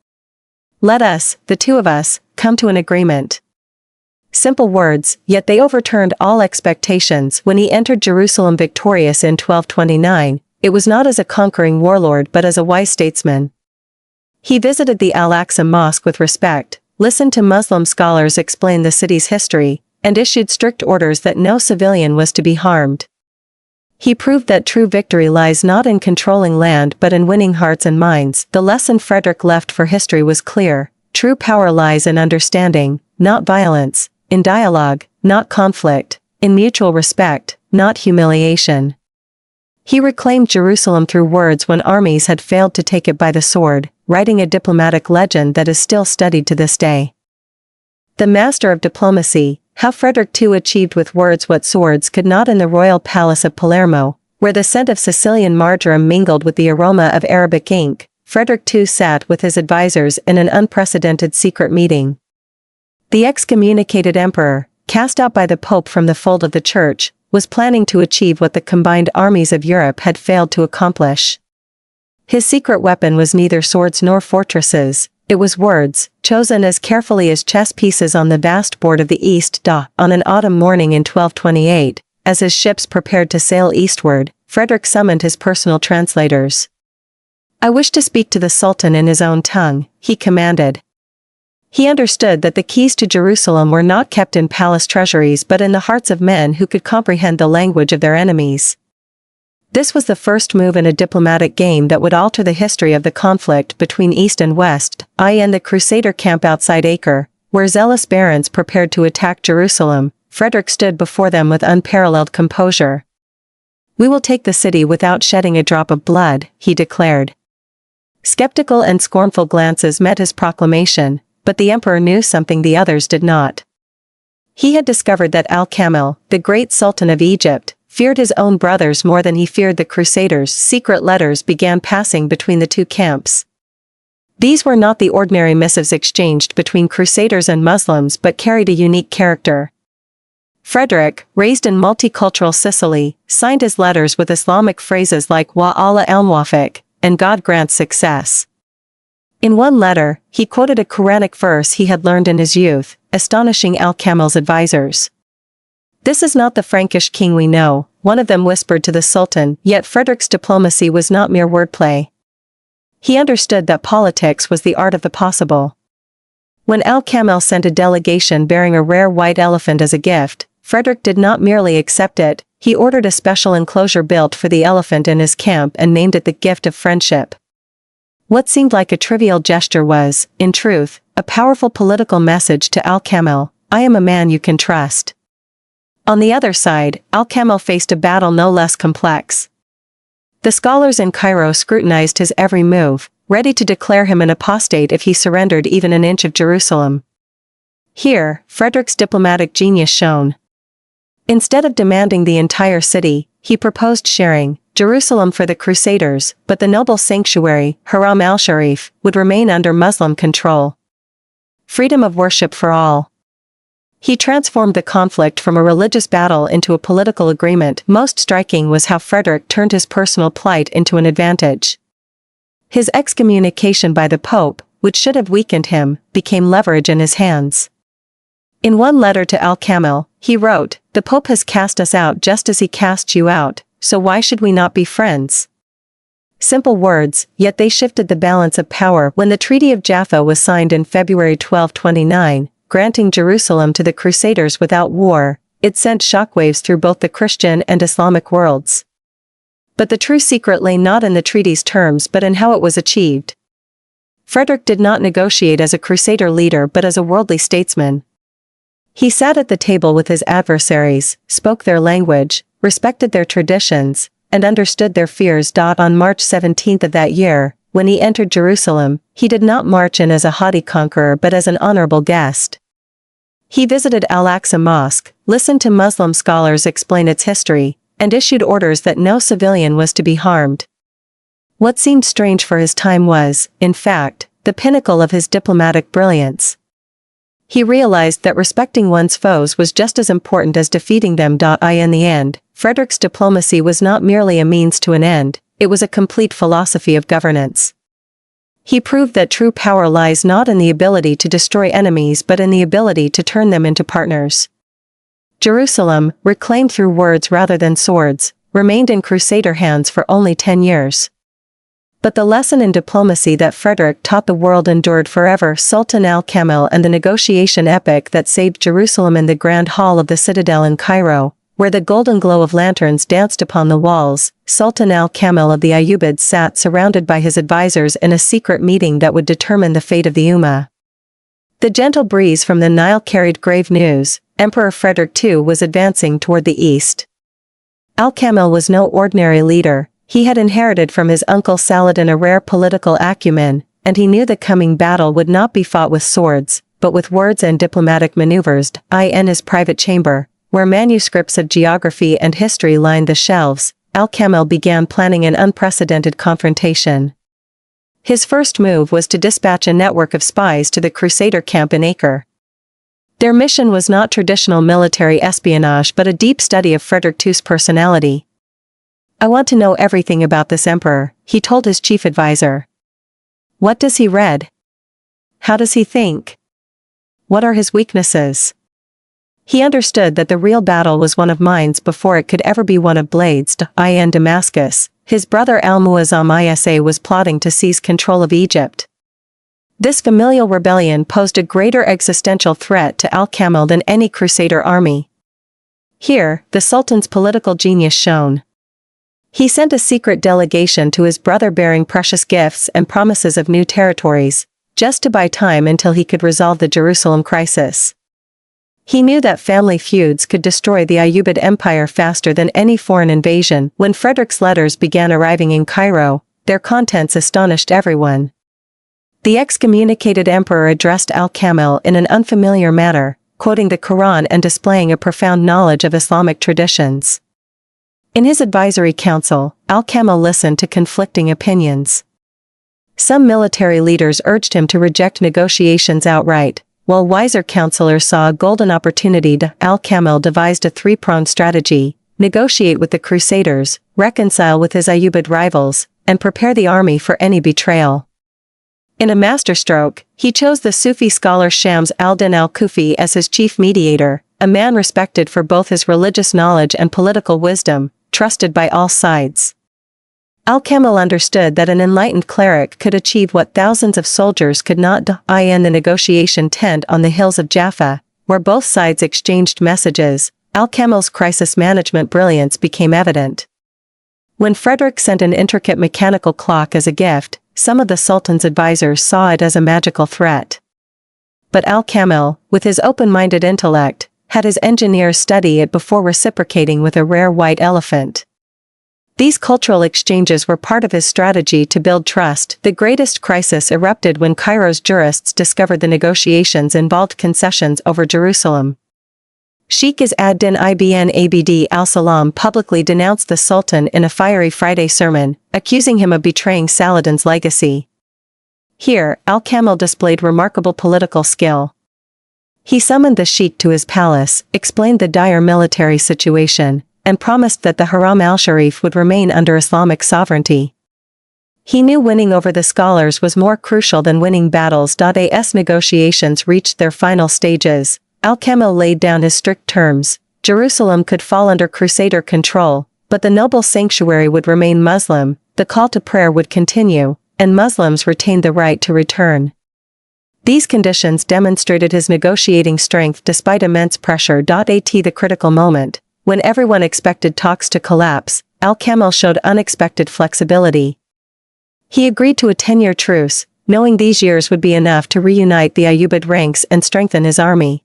"Let us, the two of us, come to an agreement." Simple words, yet they overturned all expectations. When he entered Jerusalem victorious in 1229, it was not as a conquering warlord but as a wise statesman. He visited the Al-Aqsa Mosque with respect, listened to Muslim scholars explain the city's history, and issued strict orders that no civilian was to be harmed. He proved that true victory lies not in controlling land but in winning hearts and minds. The lesson Frederick left for history was clear: true power lies in understanding, not violence, in dialogue, not conflict, in mutual respect, not humiliation. He reclaimed Jerusalem through words when armies had failed to take it by the sword, writing a diplomatic legend that is still studied to this day. The master of diplomacy, how Frederick II achieved with words what swords could not. In the royal palace of Palermo, where the scent of Sicilian marjoram mingled with the aroma of Arabic ink, Frederick II sat with his advisors in an unprecedented secret meeting. The excommunicated emperor, cast out by the Pope from the fold of the Church, was planning to achieve what the combined armies of Europe had failed to accomplish. His secret weapon was neither swords nor fortresses, it was words, chosen as carefully as chess pieces on the vast board of the East. On an autumn morning in 1228, as his ships prepared to sail eastward, Frederick summoned his personal translators. "I wish to speak to the Sultan in his own tongue," he commanded. He understood that the keys to Jerusalem were not kept in palace treasuries but in the hearts of men who could comprehend the language of their enemies. This was the first move in a diplomatic game that would alter the history of the conflict between East and West. In the Crusader camp outside Acre, where zealous barons prepared to attack Jerusalem, Frederick stood before them with unparalleled composure. "We will take the city without shedding a drop of blood," he declared. Skeptical and scornful glances met his proclamation, but the emperor knew something the others did not. He had discovered that Al-Kamil, the great Sultan of Egypt, feared his own brothers more than he feared the Crusaders. Secret letters began passing between the two camps. These were not the ordinary missives exchanged between Crusaders and Muslims but carried a unique character. Frederick, raised in multicultural Sicily, signed his letters with Islamic phrases like Wa Allah al-Muwafiq, and God grants success. In one letter, he quoted a Quranic verse he had learned in his youth, astonishing Al-Kamil's advisors. "This is not the Frankish king we know," one of them whispered to the Sultan, yet Frederick's diplomacy was not mere wordplay. He understood that politics was the art of the possible. When Al-Kamil sent a delegation bearing a rare white elephant as a gift, Frederick did not merely accept it, he ordered a special enclosure built for the elephant in his camp and named it the Gift of Friendship. What seemed like a trivial gesture was, in truth, a powerful political message to Al-Kamil: "I am a man you can trust." On the other side, Al-Kamil faced a battle no less complex. The scholars in Cairo scrutinized his every move, ready to declare him an apostate if he surrendered even an inch of Jerusalem. Here, Frederick's diplomatic genius shone. Instead of demanding the entire city, he proposed sharing Jerusalem for the Crusaders, but the noble sanctuary, Haram al-Sharif, would remain under Muslim control. Freedom of worship for all. He transformed the conflict from a religious battle into a political agreement. Most striking was how Frederick turned his personal plight into an advantage. His excommunication by the Pope, which should have weakened him, became leverage in his hands. In one letter to Al-Kamil, he wrote, "The Pope has cast us out just as he cast you out, so why should we not be friends?" Simple words, yet they shifted the balance of power when the Treaty of Jaffa was signed in February 1229, granting Jerusalem to the Crusaders without war. It sent shockwaves through both the Christian and Islamic worlds. But the true secret lay not in the treaty's terms but in how it was achieved. Frederick did not negotiate as a Crusader leader but as a worldly statesman. He sat at the table with his adversaries, spoke their language, respected their traditions, and understood their fears. On March 17 of that year, when he entered Jerusalem, he did not march in as a haughty conqueror but as an honorable guest. He visited Al-Aqsa Mosque, listened to Muslim scholars explain its history, and issued orders that no civilian was to be harmed. What seemed strange for his time was, in fact, the pinnacle of his diplomatic brilliance. He realized that respecting one's foes was just as important as defeating them. In the end, Frederick's diplomacy was not merely a means to an end, it was a complete philosophy of governance. He proved that true power lies not in the ability to destroy enemies but in the ability to turn them into partners. Jerusalem, reclaimed through words rather than swords, remained in Crusader hands for only 10 years. But the lesson in diplomacy that Frederick taught the world endured forever. Sultan Al-Kamil and the negotiation epic that saved Jerusalem. In the Grand Hall of the Citadel in Cairo, where the golden glow of lanterns danced upon the walls, Sultan Al-Kamil of the Ayyubids sat surrounded by his advisors in a secret meeting that would determine the fate of the Ummah. The gentle breeze from the Nile carried grave news: Emperor Frederick II was advancing toward the east. Al-Kamil was no ordinary leader. He had inherited from his uncle Saladin a rare political acumen, and he knew the coming battle would not be fought with swords, but with words and diplomatic maneuvers. In his private chamber, where manuscripts of geography and history lined the shelves, Al-Kamil began planning an unprecedented confrontation. His first move was to dispatch a network of spies to the Crusader camp in Acre. Their mission was not traditional military espionage but a deep study of Frederick II's personality. "I want to know everything about this emperor," he told his chief advisor. "What does he read? How does he think? What are his weaknesses?" He understood that the real battle was one of minds before it could ever be one of blades. In Damascus, his brother Al-Muazzam Isa was plotting to seize control of Egypt. This familial rebellion posed a greater existential threat to Al-Kamil than any Crusader army. Here, the Sultan's political genius shone. He sent a secret delegation to his brother bearing precious gifts and promises of new territories, just to buy time until he could resolve the Jerusalem crisis. He knew that family feuds could destroy the Ayyubid Empire faster than any foreign invasion. When Frederick's letters began arriving in Cairo, their contents astonished everyone. The excommunicated emperor addressed Al-Kamil in an unfamiliar manner, quoting the Quran and displaying a profound knowledge of Islamic traditions. In his advisory council, Al-Kamil listened to conflicting opinions. Some military leaders urged him to reject negotiations outright, while wiser counselors saw a golden opportunity. Al-Kamil devised a three-pronged strategy: negotiate with the Crusaders, reconcile with his Ayyubid rivals, and prepare the army for any betrayal. In a masterstroke, he chose the Sufi scholar Shams al-Din al-Kufi as his chief mediator, a man respected for both his religious knowledge and political wisdom, trusted by all sides. Al-Kamil understood that an enlightened cleric could achieve what thousands of soldiers could not. In the negotiation tent on the hills of Jaffa, where both sides exchanged messages, Al-Kamil's crisis management brilliance became evident. When Frederick sent an intricate mechanical clock as a gift, some of the Sultan's advisors saw it as a magical threat. But Al-Kamil, with his open-minded intellect, had his engineers study it before reciprocating with a rare white elephant. These cultural exchanges were part of his strategy to build trust. The greatest crisis erupted when Cairo's jurists discovered the negotiations involved concessions over Jerusalem. Sheikh Izz ad-Din ibn Abd al-Salam publicly denounced the Sultan in a fiery Friday sermon, accusing him of betraying Saladin's legacy. Here, Al-Kamil displayed remarkable political skill. He summoned the sheikh to his palace, explained the dire military situation, and promised that the Haram al-Sharif would remain under Islamic sovereignty. He knew winning over the scholars was more crucial than winning battles. As negotiations reached their final stages, Al-Kamil laid down his strict terms. Jerusalem could fall under Crusader control, but the noble sanctuary would remain Muslim, the call to prayer would continue, and Muslims retained the right to return. These conditions demonstrated his negotiating strength despite immense pressure. At the critical moment, when everyone expected talks to collapse, Al-Kamil showed unexpected flexibility. He agreed to a 10-year truce, knowing these years would be enough to reunite the Ayyubid ranks and strengthen his army.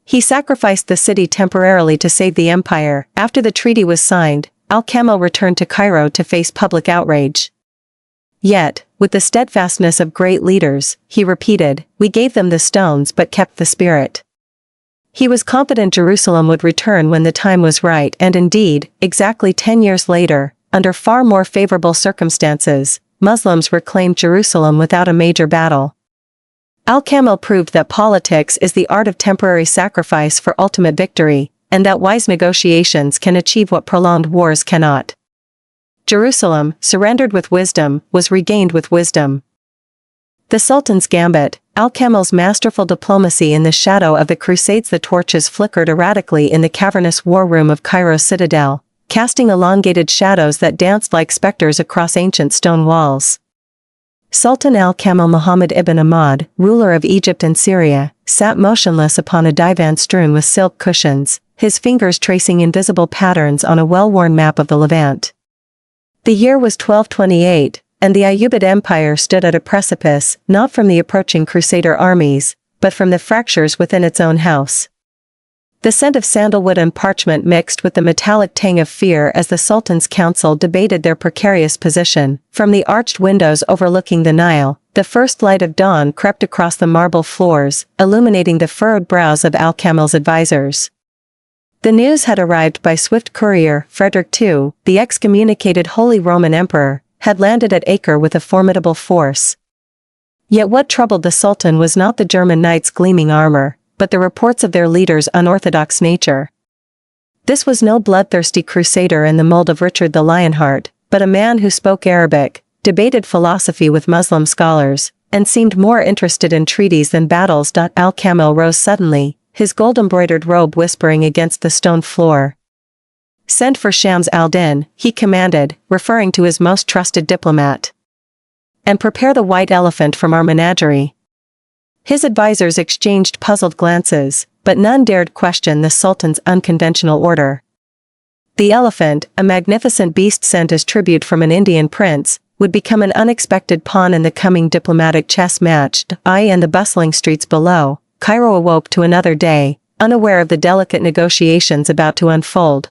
He sacrificed the city temporarily to save the empire. After the treaty was signed, Al-Kamil returned to Cairo to face public outrage. Yet, with the steadfastness of great leaders, he repeated, "We gave them the stones but kept the spirit." He was confident Jerusalem would return when the time was right, and indeed, exactly 10 years later, under far more favorable circumstances, Muslims reclaimed Jerusalem without a major battle. Al-Kamil proved that politics is the art of temporary sacrifice for ultimate victory, and that wise negotiations can achieve what prolonged wars cannot. Jerusalem, surrendered with wisdom, was regained with wisdom. The Sultan's gambit, Al-Kamil's masterful diplomacy in the shadow of the Crusades. The torches flickered erratically in the cavernous war room of Cairo's citadel, casting elongated shadows that danced like specters across ancient stone walls. Sultan Al-Kamil Muhammad ibn Ahmad, ruler of Egypt and Syria, sat motionless upon a divan strewn with silk cushions, his fingers tracing invisible patterns on a well-worn map of the Levant. The year was 1228, and the Ayyubid Empire stood at a precipice, not from the approaching Crusader armies, but from the fractures within its own house. The scent of sandalwood and parchment mixed with the metallic tang of fear as the Sultan's council debated their precarious position. From the arched windows overlooking the Nile, the first light of dawn crept across the marble floors, illuminating the furrowed brows of Al-Kamil's advisors. The news had arrived by swift courier. Frederick II, the excommunicated Holy Roman Emperor, had landed at Acre with a formidable force. Yet what troubled the Sultan was not the German knights' gleaming armor, but the reports of their leader's unorthodox nature. This was no bloodthirsty crusader in the mold of Richard the Lionheart, but a man who spoke Arabic, debated philosophy with Muslim scholars, and seemed more interested in treaties than battles. Al-Kamil rose suddenly, his gold-embroidered robe whispering against the stone floor. "Send for Shams al-Din," he commanded, referring to his most trusted diplomat. "And prepare the white elephant from our menagerie." His advisors exchanged puzzled glances, but none dared question the Sultan's unconventional order. The elephant, a magnificent beast sent as tribute from an Indian prince, would become an unexpected pawn in the coming diplomatic chess match. In the bustling streets below, Cairo awoke to another day, unaware of the delicate negotiations about to unfold.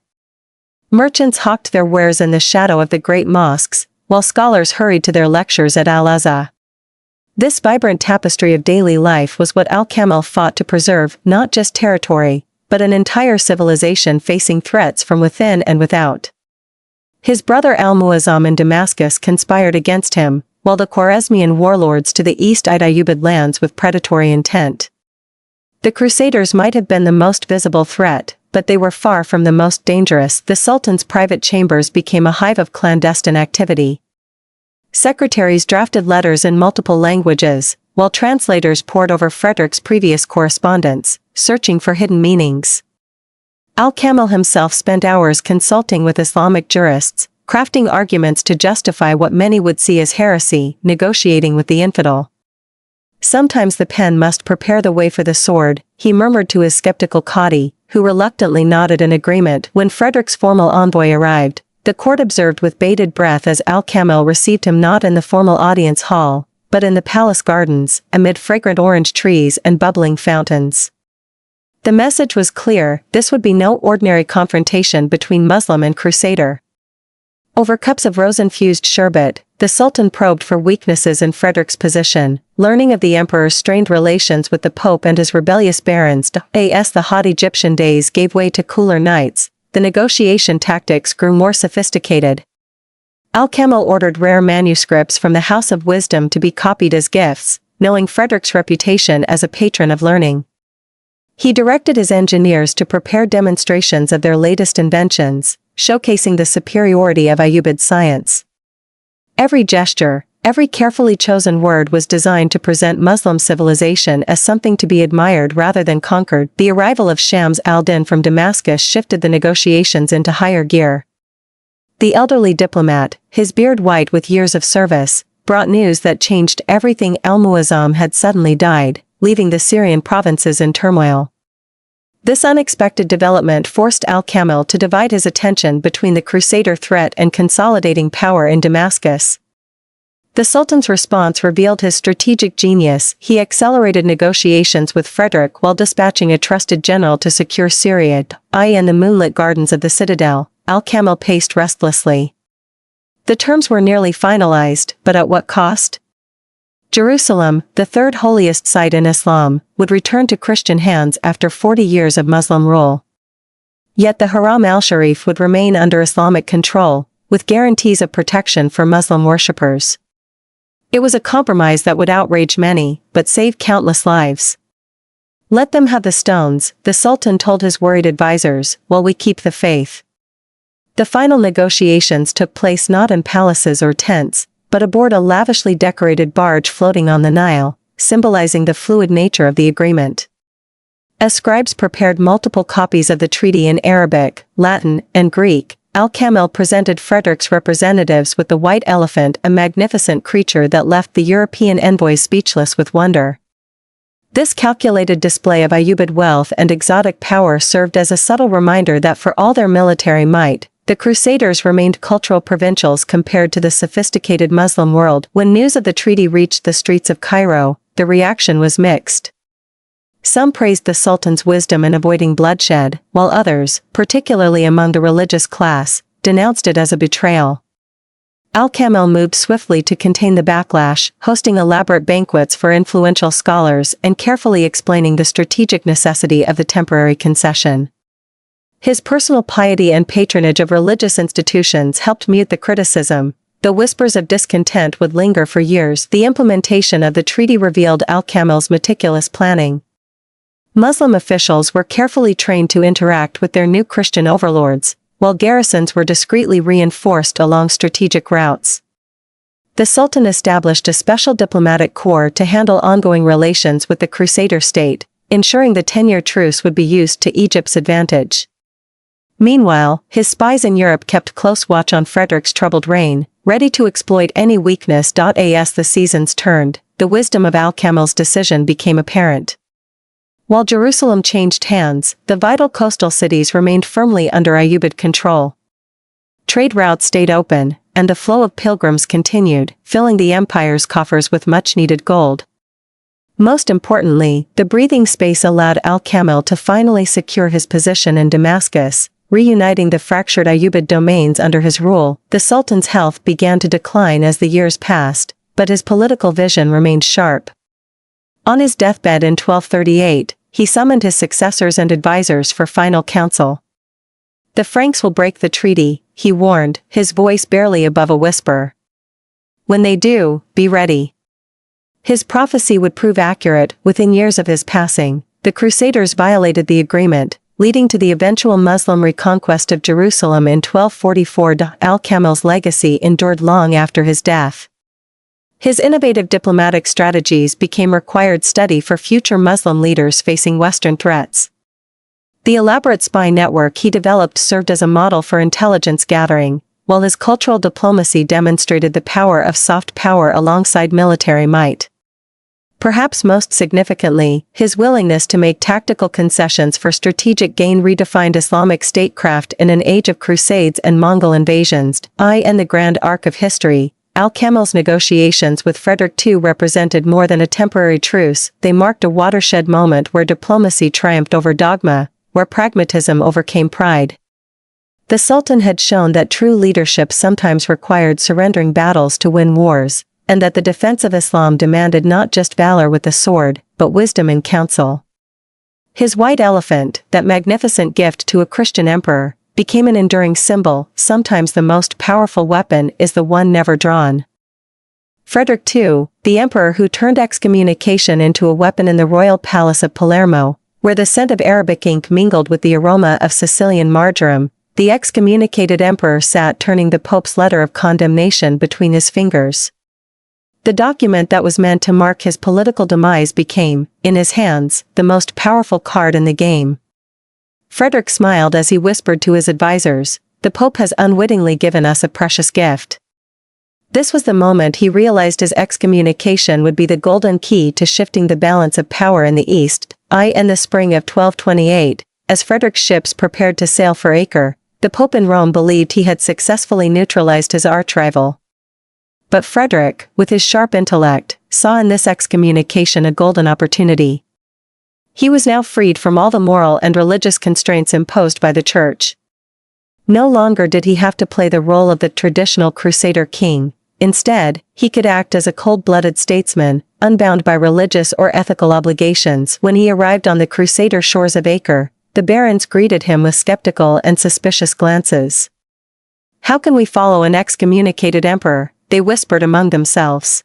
Merchants hawked their wares in the shadow of the great mosques, while scholars hurried to their lectures at Al-Azhar. This vibrant tapestry of daily life was what Al-Kamil fought to preserve, not just territory, but an entire civilization facing threats from within and without. His brother Al-Muazzam in Damascus conspired against him, while the Khwarezmian warlords to the east eyed Ayyubid lands with predatory intent. The Crusaders might have been the most visible threat, but they were far from the most dangerous. The Sultan's private chambers became a hive of clandestine activity. Secretaries drafted letters in multiple languages, while translators pored over Frederick's previous correspondence, searching for hidden meanings. Al-Kamil himself spent hours consulting with Islamic jurists, crafting arguments to justify what many would see as heresy, negotiating with the infidel. Sometimes the pen must prepare the way for the sword, he murmured to his skeptical Qadi, who reluctantly nodded in agreement. When Frederick's formal envoy arrived, the court observed with bated breath as Al-Kamil received him not in the formal audience hall, but in the palace gardens, amid fragrant orange trees and bubbling fountains. The message was clear: this would be no ordinary confrontation between Muslim and Crusader. Over cups of rose-infused sherbet, the Sultan probed for weaknesses in Frederick's position, learning of the emperor's strained relations with the Pope and his rebellious barons. As the hot Egyptian days gave way to cooler nights, the negotiation tactics grew more sophisticated. Al-Kamil ordered rare manuscripts from the House of Wisdom to be copied as gifts, knowing Frederick's reputation as a patron of learning. He directed his engineers to prepare demonstrations of their latest inventions, showcasing the superiority of Ayyubid science. Every gesture, every carefully chosen word was designed to present Muslim civilization as something to be admired rather than conquered. The arrival of Shams al-Din from Damascus shifted the negotiations into higher gear. The elderly diplomat, his beard white with years of service, brought news that changed everything. Al-Muazzam had suddenly died, leaving the Syrian provinces in turmoil. This unexpected development forced Al-Kamil to divide his attention between the Crusader threat and consolidating power in Damascus. The Sultan's response revealed his strategic genius. He accelerated negotiations with Frederick while dispatching a trusted general to secure Syria. In the moonlit gardens of the citadel, Al-Kamil paced restlessly. The terms were nearly finalized, but at what cost? Jerusalem, the third holiest site in Islam, would return to Christian hands after 40 years of Muslim rule. Yet the Haram al-Sharif would remain under Islamic control, with guarantees of protection for Muslim worshippers. It was a compromise that would outrage many, but save countless lives. "Let them have the stones," the Sultan told his worried advisors, "while we keep the faith." The final negotiations took place not in palaces or tents, but aboard a lavishly decorated barge floating on the Nile, symbolizing the fluid nature of the agreement. As scribes prepared multiple copies of the treaty in Arabic, Latin, and Greek, Al-Kamil presented Frederick's representatives with the white elephant, a magnificent creature that left the European envoys speechless with wonder. This calculated display of Ayyubid wealth and exotic power served as a subtle reminder that for all their military might, the Crusaders remained cultural provincials compared to the sophisticated Muslim world. When news of the treaty reached the streets of Cairo, the reaction was mixed. Some praised the Sultan's wisdom in avoiding bloodshed, while others, particularly among the religious class, denounced it as a betrayal. Al-Kamil moved swiftly to contain the backlash, hosting elaborate banquets for influential scholars and carefully explaining the strategic necessity of the temporary concession. His personal piety and patronage of religious institutions helped mute the criticism, though whispers of discontent would linger for years. The implementation of the treaty revealed Al-Kamil's meticulous planning. Muslim officials were carefully trained to interact with their new Christian overlords, while garrisons were discreetly reinforced along strategic routes. The Sultan established a special diplomatic corps to handle ongoing relations with the Crusader state, ensuring the 10-year truce would be used to Egypt's advantage. Meanwhile, his spies in Europe kept close watch on Frederick's troubled reign, ready to exploit any weakness. As the seasons turned, the wisdom of Al-Kamil's decision became apparent. While Jerusalem changed hands, the vital coastal cities remained firmly under Ayyubid control. Trade routes stayed open, and the flow of pilgrims continued, filling the empire's coffers with much-needed gold. Most importantly, the breathing space allowed Al-Kamil to finally secure his position in Damascus, reuniting the fractured Ayyubid domains under his rule. The Sultan's health began to decline as the years passed, but his political vision remained sharp. On his deathbed in 1238, he summoned his successors and advisors for final counsel. "The Franks will break the treaty," he warned, his voice barely above a whisper. "When they do, be ready." His prophecy would prove accurate. Within years of his passing, the Crusaders violated the agreement, leading to the eventual Muslim reconquest of Jerusalem in 1244. Al-Kamil's legacy endured long after his death. His innovative diplomatic strategies became required study for future Muslim leaders facing Western threats. The elaborate spy network he developed served as a model for intelligence gathering, while his cultural diplomacy demonstrated the power of soft power alongside military might. Perhaps most significantly, his willingness to make tactical concessions for strategic gain redefined Islamic statecraft in an age of Crusades and Mongol invasions. In the grand arc of history, Al-Kamil's negotiations with Frederick II represented more than a temporary truce. They marked a watershed moment where diplomacy triumphed over dogma, where pragmatism overcame pride. The Sultan had shown that true leadership sometimes required surrendering battles to win wars, and that the defense of Islam demanded not just valor with the sword, but wisdom in counsel. His white elephant, that magnificent gift to a Christian emperor, became an enduring symbol. Sometimes the most powerful weapon is the one never drawn. Frederick II, the emperor who turned excommunication into a weapon in the royal palace of Palermo, where the scent of Arabic ink mingled with the aroma of Sicilian marjoram, the excommunicated emperor sat turning the Pope's letter of condemnation between his fingers. The document that was meant to mark his political demise became, in his hands, the most powerful card in the game. Frederick smiled as he whispered to his advisors, "The Pope has unwittingly given us a precious gift." This was the moment he realized his excommunication would be the golden key to shifting the balance of power in the East. In the spring of 1228, as Frederick's ships prepared to sail for Acre, the Pope in Rome believed he had successfully neutralized his archrival. But Frederick, with his sharp intellect, saw in this excommunication a golden opportunity. He was now freed from all the moral and religious constraints imposed by the Church. No longer did he have to play the role of the traditional Crusader king. Instead, he could act as a cold-blooded statesman, unbound by religious or ethical obligations. When he arrived on the Crusader shores of Acre, the barons greeted him with skeptical and suspicious glances. "How can we follow an excommunicated emperor?" they whispered among themselves.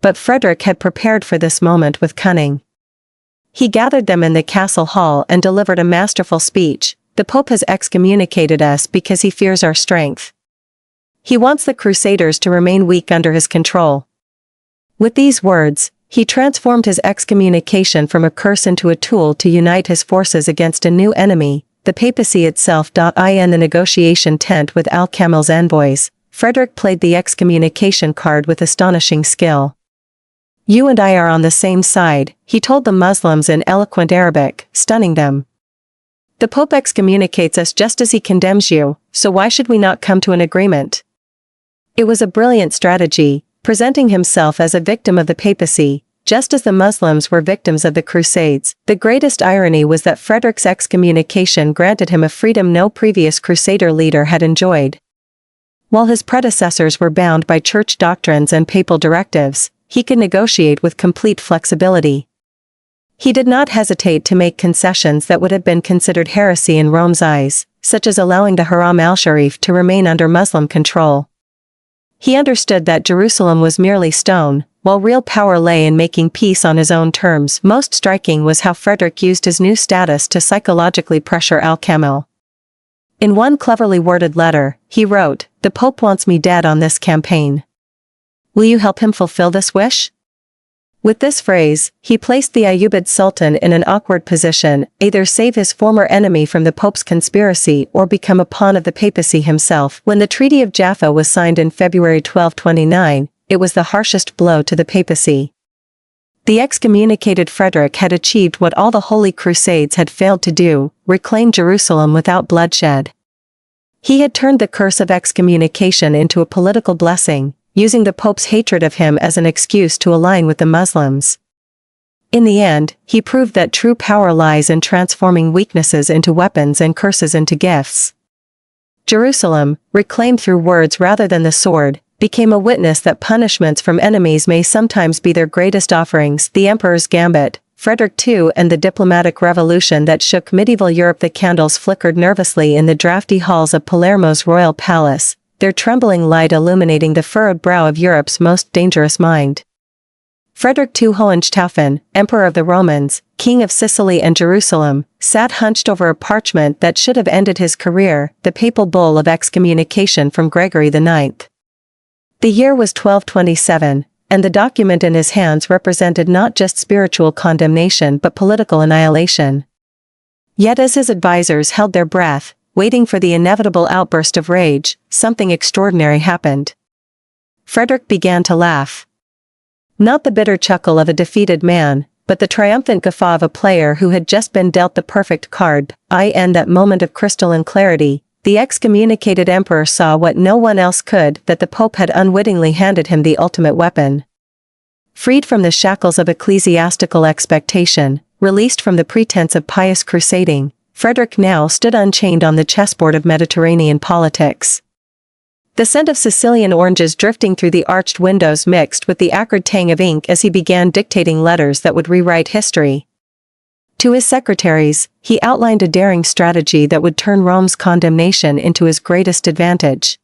But Frederick had prepared for this moment with cunning. He gathered them in the castle hall and delivered a masterful speech. "The Pope has excommunicated us because he fears our strength. He wants the Crusaders to remain weak under his control." With these words, he transformed his excommunication from a curse into a tool to unite his forces against a new enemy, the papacy itself. In the negotiation tent with Al-Kamil's envoys, Frederick played the excommunication card with astonishing skill. "You and I are on the same side," he told the Muslims in eloquent Arabic, stunning them. "The Pope excommunicates us just as he condemns you, so why should we not come to an agreement?" It was a brilliant strategy, presenting himself as a victim of the papacy, just as the Muslims were victims of the Crusades. The greatest irony was that Frederick's excommunication granted him a freedom no previous Crusader leader had enjoyed. While his predecessors were bound by church doctrines and papal directives, he could negotiate with complete flexibility. He did not hesitate to make concessions that would have been considered heresy in Rome's eyes, such as allowing the Haram al-Sharif to remain under Muslim control. He understood that Jerusalem was merely stone, while real power lay in making peace on his own terms. Most striking was how Frederick used his new status to psychologically pressure Al-Kamil. In one cleverly worded letter, he wrote, "The Pope wants me dead on this campaign. Will you help him fulfill this wish?" With this phrase, he placed the Ayyubid Sultan in an awkward position, either save his former enemy from the Pope's conspiracy or become a pawn of the papacy himself. When the Treaty of Jaffa was signed in February 1229, it was the harshest blow to the papacy. The excommunicated Frederick had achieved what all the Holy Crusades had failed to do, reclaim Jerusalem without bloodshed. He had turned the curse of excommunication into a political blessing, using the Pope's hatred of him as an excuse to align with the Muslims. In the end, he proved that true power lies in transforming weaknesses into weapons and curses into gifts. Jerusalem, reclaimed through words rather than the sword, became a witness that punishments from enemies may sometimes be their greatest offerings. The Emperor's Gambit, Frederick II and the diplomatic revolution that shook medieval Europe. The candles flickered nervously in the drafty halls of Palermo's royal palace, their trembling light illuminating the furrowed brow of Europe's most dangerous mind. Frederick II Hohenstaufen, Emperor of the Romans, King of Sicily and Jerusalem, sat hunched over a parchment that should have ended his career, the papal bull of excommunication from Gregory IX. The year was 1227, and the document in his hands represented not just spiritual condemnation but political annihilation. Yet as his advisors held their breath, waiting for the inevitable outburst of rage, something extraordinary happened. Frederick began to laugh. Not the bitter chuckle of a defeated man, but the triumphant guffaw of a player who had just been dealt the perfect card. In that moment of crystalline clarity, the excommunicated emperor saw what no one else could, that the Pope had unwittingly handed him the ultimate weapon. Freed from the shackles of ecclesiastical expectation, released from the pretense of pious crusading, Frederick now stood unchained on the chessboard of Mediterranean politics. The scent of Sicilian oranges drifting through the arched windows mixed with the acrid tang of ink as he began dictating letters that would rewrite history. To his secretaries, he outlined a daring strategy that would turn Rome's condemnation into his greatest advantage.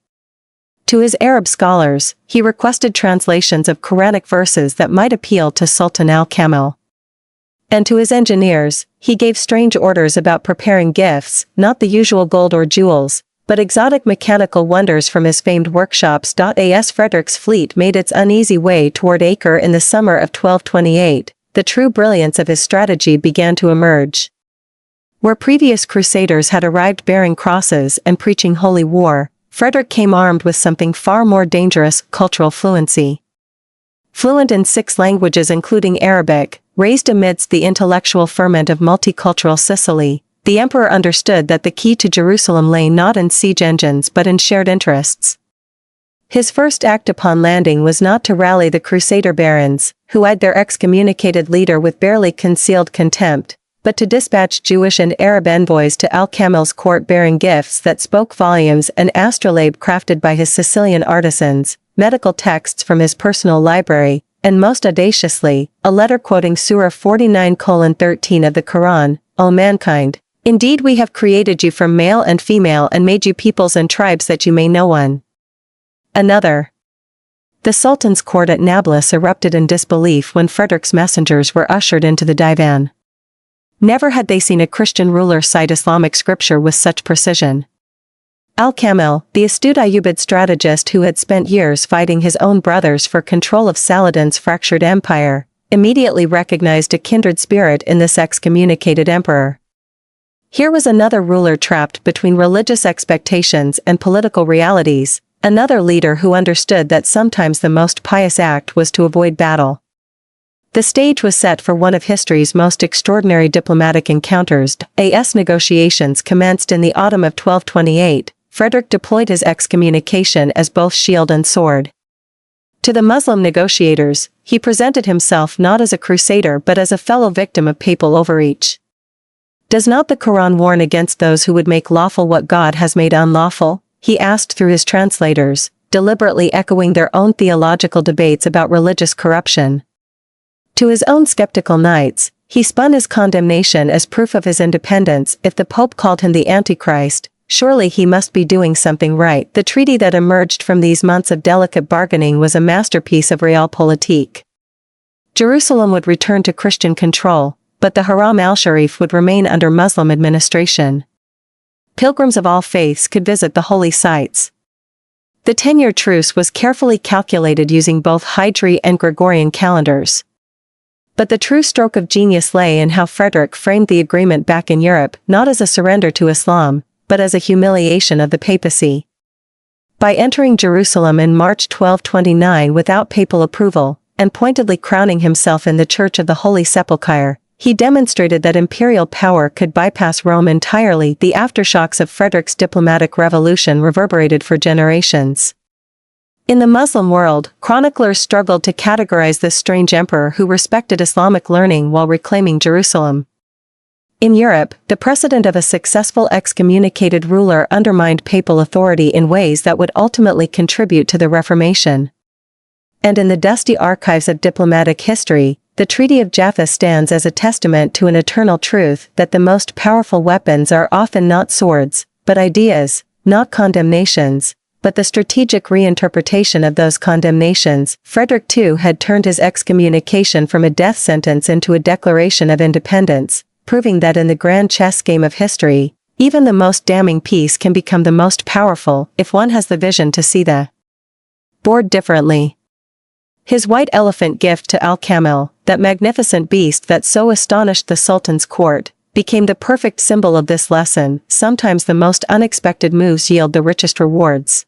To his Arab scholars, he requested translations of Quranic verses that might appeal to Sultan Al-Kamil. And to his engineers, he gave strange orders about preparing gifts, not the usual gold or jewels, but exotic mechanical wonders from his famed workshops. As Frederick's fleet made its uneasy way toward Acre in the summer of 1228, the true brilliance of his strategy began to emerge. Where previous crusaders had arrived bearing crosses and preaching holy war, Frederick came armed with something far more dangerous: cultural fluency. Fluent in 6 languages including Arabic, raised amidst the intellectual ferment of multicultural Sicily, the emperor understood that the key to Jerusalem lay not in siege engines but in shared interests. His first act upon landing was not to rally the crusader barons, who eyed their excommunicated leader with barely concealed contempt, but to dispatch Jewish and Arab envoys to Al-Kamil's court bearing gifts that spoke volumes: an astrolabe crafted by his Sicilian artisans, medical texts from his personal library, and most audaciously, a letter quoting Surah 49:13 of the Quran: "O mankind, indeed we have created you from male and female and made you peoples and tribes that you may know one another." The Sultan's court at Nablus erupted in disbelief when Frederick's messengers were ushered into the divan. Never had they seen a Christian ruler cite Islamic scripture with such precision. Al-Kamil, the astute Ayyubid strategist who had spent years fighting his own brothers for control of Saladin's fractured empire, immediately recognized a kindred spirit in this excommunicated emperor. Here was another ruler trapped between religious expectations and political realities, another leader who understood that sometimes the most pious act was to avoid battle. The stage was set for one of history's most extraordinary diplomatic encounters. As negotiations commenced in the autumn of 1228, Frederick deployed his excommunication as both shield and sword. To the Muslim negotiators, he presented himself not as a crusader but as a fellow victim of papal overreach. "Does not the Quran warn against those who would make lawful what God has made unlawful?" he asked through his translators, deliberately echoing their own theological debates about religious corruption. To his own skeptical knights, he spun his condemnation as proof of his independence. If the Pope called him the Antichrist, surely he must be doing something right. The treaty that emerged from these months of delicate bargaining was a masterpiece of realpolitik. Jerusalem would return to Christian control, but the Haram al-Sharif would remain under Muslim administration. Pilgrims of all faiths could visit the holy sites. The 10-year truce was carefully calculated using both Hijri and Gregorian calendars. But the true stroke of genius lay in how Frederick framed the agreement back in Europe, not as a surrender to Islam, but as a humiliation of the papacy. By entering Jerusalem in March 1229 without papal approval, and pointedly crowning himself in the Church of the Holy Sepulchre, he demonstrated that imperial power could bypass Rome entirely. The aftershocks of Frederick's diplomatic revolution reverberated for generations. In the Muslim world, chroniclers struggled to categorize this strange emperor who respected Islamic learning while reclaiming Jerusalem. In Europe, the precedent of a successful excommunicated ruler undermined papal authority in ways that would ultimately contribute to the Reformation. And in the dusty archives of diplomatic history, the Treaty of Jaffa stands as a testament to an eternal truth that the most powerful weapons are often not swords, but ideas, not condemnations, but the strategic reinterpretation of those condemnations. Frederick II had turned his excommunication from a death sentence into a declaration of independence, proving that in the grand chess game of history, even the most damning piece can become the most powerful if one has the vision to see the board differently. His white elephant gift to Al-Kamil, that magnificent beast that so astonished the Sultan's court, became the perfect symbol of this lesson. Sometimes the most unexpected moves yield the richest rewards.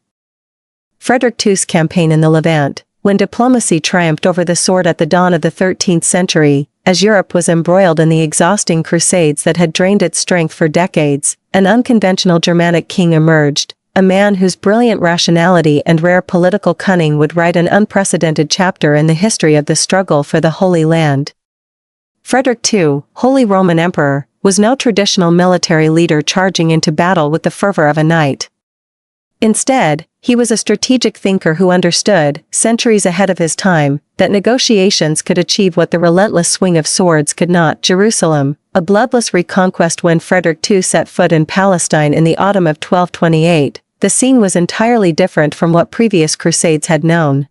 Frederick II's campaign in the Levant, when diplomacy triumphed over the sword at the dawn of the 13th century, as Europe was embroiled in the exhausting crusades that had drained its strength for decades, an unconventional Germanic king emerged, a man whose brilliant rationality and rare political cunning would write an unprecedented chapter in the history of the struggle for the Holy Land. Frederick II, Holy Roman Emperor, was no traditional military leader charging into battle with the fervor of a knight. Instead, he was a strategic thinker who understood, centuries ahead of his time, that negotiations could achieve what the relentless swing of swords could not. Jerusalem, a bloodless reconquest. When Frederick II set foot in Palestine in the autumn of 1228, the scene was entirely different from what previous crusades had known.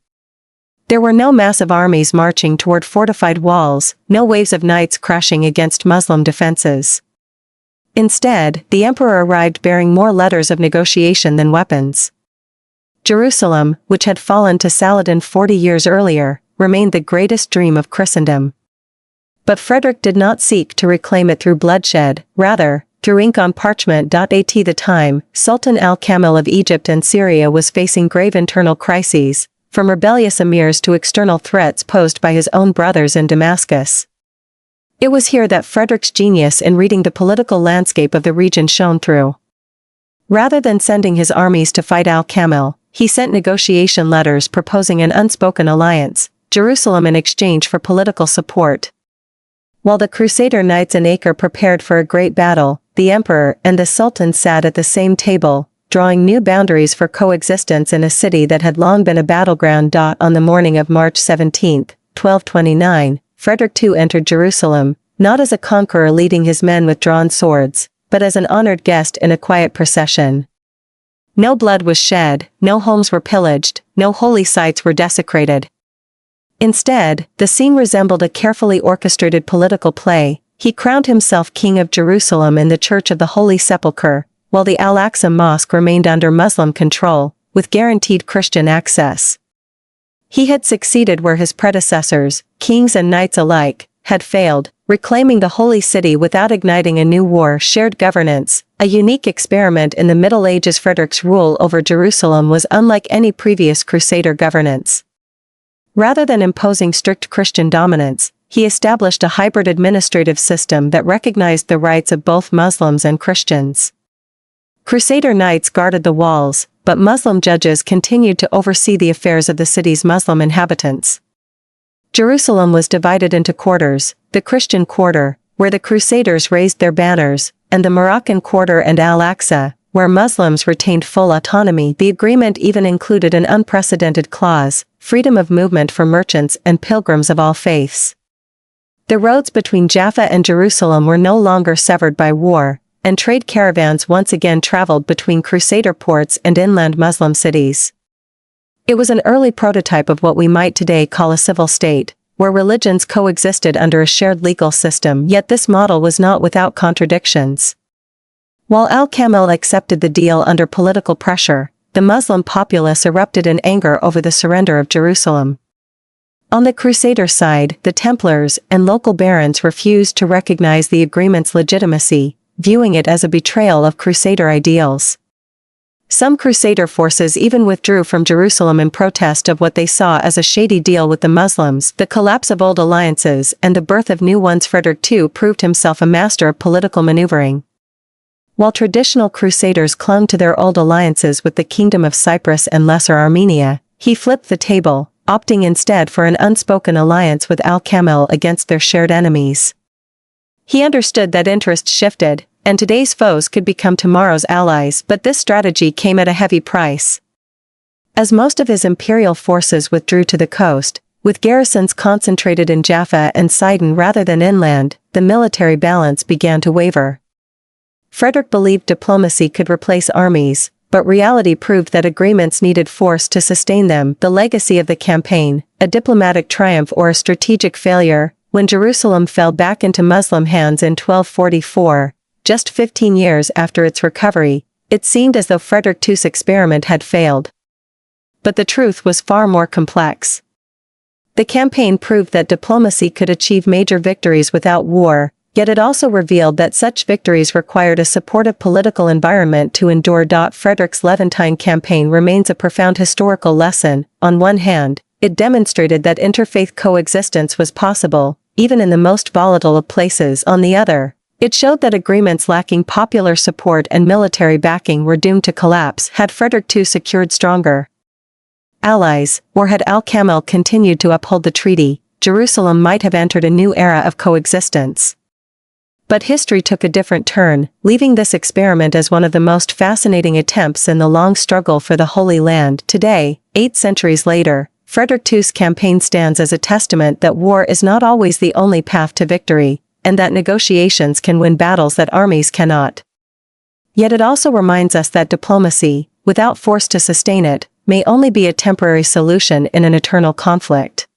There were no massive armies marching toward fortified walls, no waves of knights crashing against Muslim defenses. Instead, the emperor arrived bearing more letters of negotiation than weapons. Jerusalem, which had fallen to Saladin 40 years earlier, remained the greatest dream of Christendom. But Frederick did not seek to reclaim it through bloodshed, rather, through ink on parchment. At the time, Sultan Al-Kamil of Egypt and Syria was facing grave internal crises, from rebellious emirs to external threats posed by his own brothers in Damascus. It was here that Frederick's genius in reading the political landscape of the region shone through. Rather than sending his armies to fight Al-Kamil, he sent negotiation letters proposing an unspoken alliance, Jerusalem in exchange for political support. While the Crusader knights in Acre prepared for a great battle, the emperor and the sultan sat at the same table, drawing new boundaries for coexistence in a city that had long been a battleground. On the morning of March 17, 1229, Frederick II entered Jerusalem, not as a conqueror leading his men with drawn swords, but as an honored guest in a quiet procession. No blood was shed, no homes were pillaged, no holy sites were desecrated. Instead, the scene resembled a carefully orchestrated political play. He crowned himself king of Jerusalem in the Church of the Holy Sepulchre, while the Al-Aqsa Mosque remained under Muslim control, with guaranteed Christian access. He had succeeded where his predecessors, kings and knights alike, had failed, reclaiming the Holy City without igniting a new war. Shared governance, a unique experiment in the Middle Ages. Frederick's rule over Jerusalem was unlike any previous Crusader governance. Rather than imposing strict Christian dominance, he established a hybrid administrative system that recognized the rights of both Muslims and Christians. Crusader knights guarded the walls, but Muslim judges continued to oversee the affairs of the city's Muslim inhabitants. Jerusalem was divided into quarters, the Christian quarter, where the Crusaders raised their banners, and the Moroccan quarter and Al-Aqsa, where Muslims retained full autonomy. The agreement even included an unprecedented clause, freedom of movement for merchants and pilgrims of all faiths. The roads between Jaffa and Jerusalem were no longer severed by war, and trade caravans once again traveled between Crusader ports and inland Muslim cities. It was an early prototype of what we might today call a civil state, where religions coexisted under a shared legal system. Yet this model was not without contradictions. While Al-Kamil accepted the deal under political pressure, the Muslim populace erupted in anger over the surrender of Jerusalem. On the Crusader side, the Templars and local barons refused to recognize the agreement's legitimacy, viewing it as a betrayal of Crusader ideals. Some Crusader forces even withdrew from Jerusalem in protest of what they saw as a shady deal with the Muslims. The collapse of old alliances and the birth of new ones. Frederick II proved himself a master of political maneuvering. While traditional Crusaders clung to their old alliances with the Kingdom of Cyprus and Lesser Armenia, he flipped the table, opting instead for an unspoken alliance with Al-Kamil against their shared enemies. He understood that interests shifted, and today's foes could become tomorrow's allies, but this strategy came at a heavy price. As most of his imperial forces withdrew to the coast, with garrisons concentrated in Jaffa and Sidon rather than inland, the military balance began to waver. Frederick believed diplomacy could replace armies, but reality proved that agreements needed force to sustain them. The legacy of the campaign, a diplomatic triumph or a strategic failure. When Jerusalem fell back into Muslim hands in 1244, just 15 years after its recovery, it seemed as though Frederick II's experiment had failed. But the truth was far more complex. The campaign proved that diplomacy could achieve major victories without war, yet it also revealed that such victories required a supportive political environment to endure. Frederick's Levantine campaign remains a profound historical lesson. On one hand, it demonstrated that interfaith coexistence was possible, even in the most volatile of places. On the other, it showed that agreements lacking popular support and military backing were doomed to collapse had Frederick II secured stronger allies, or had Al-Kamil continued to uphold the treaty. Jerusalem might have entered a new era of coexistence. But history took a different turn, leaving this experiment as one of the most fascinating attempts in the long struggle for the Holy Land. Today, 8 centuries later, Frederick II's campaign stands as a testament that war is not always the only path to victory, and that negotiations can win battles that armies cannot. Yet it also reminds us that diplomacy, without force to sustain it, may only be a temporary solution in an eternal conflict.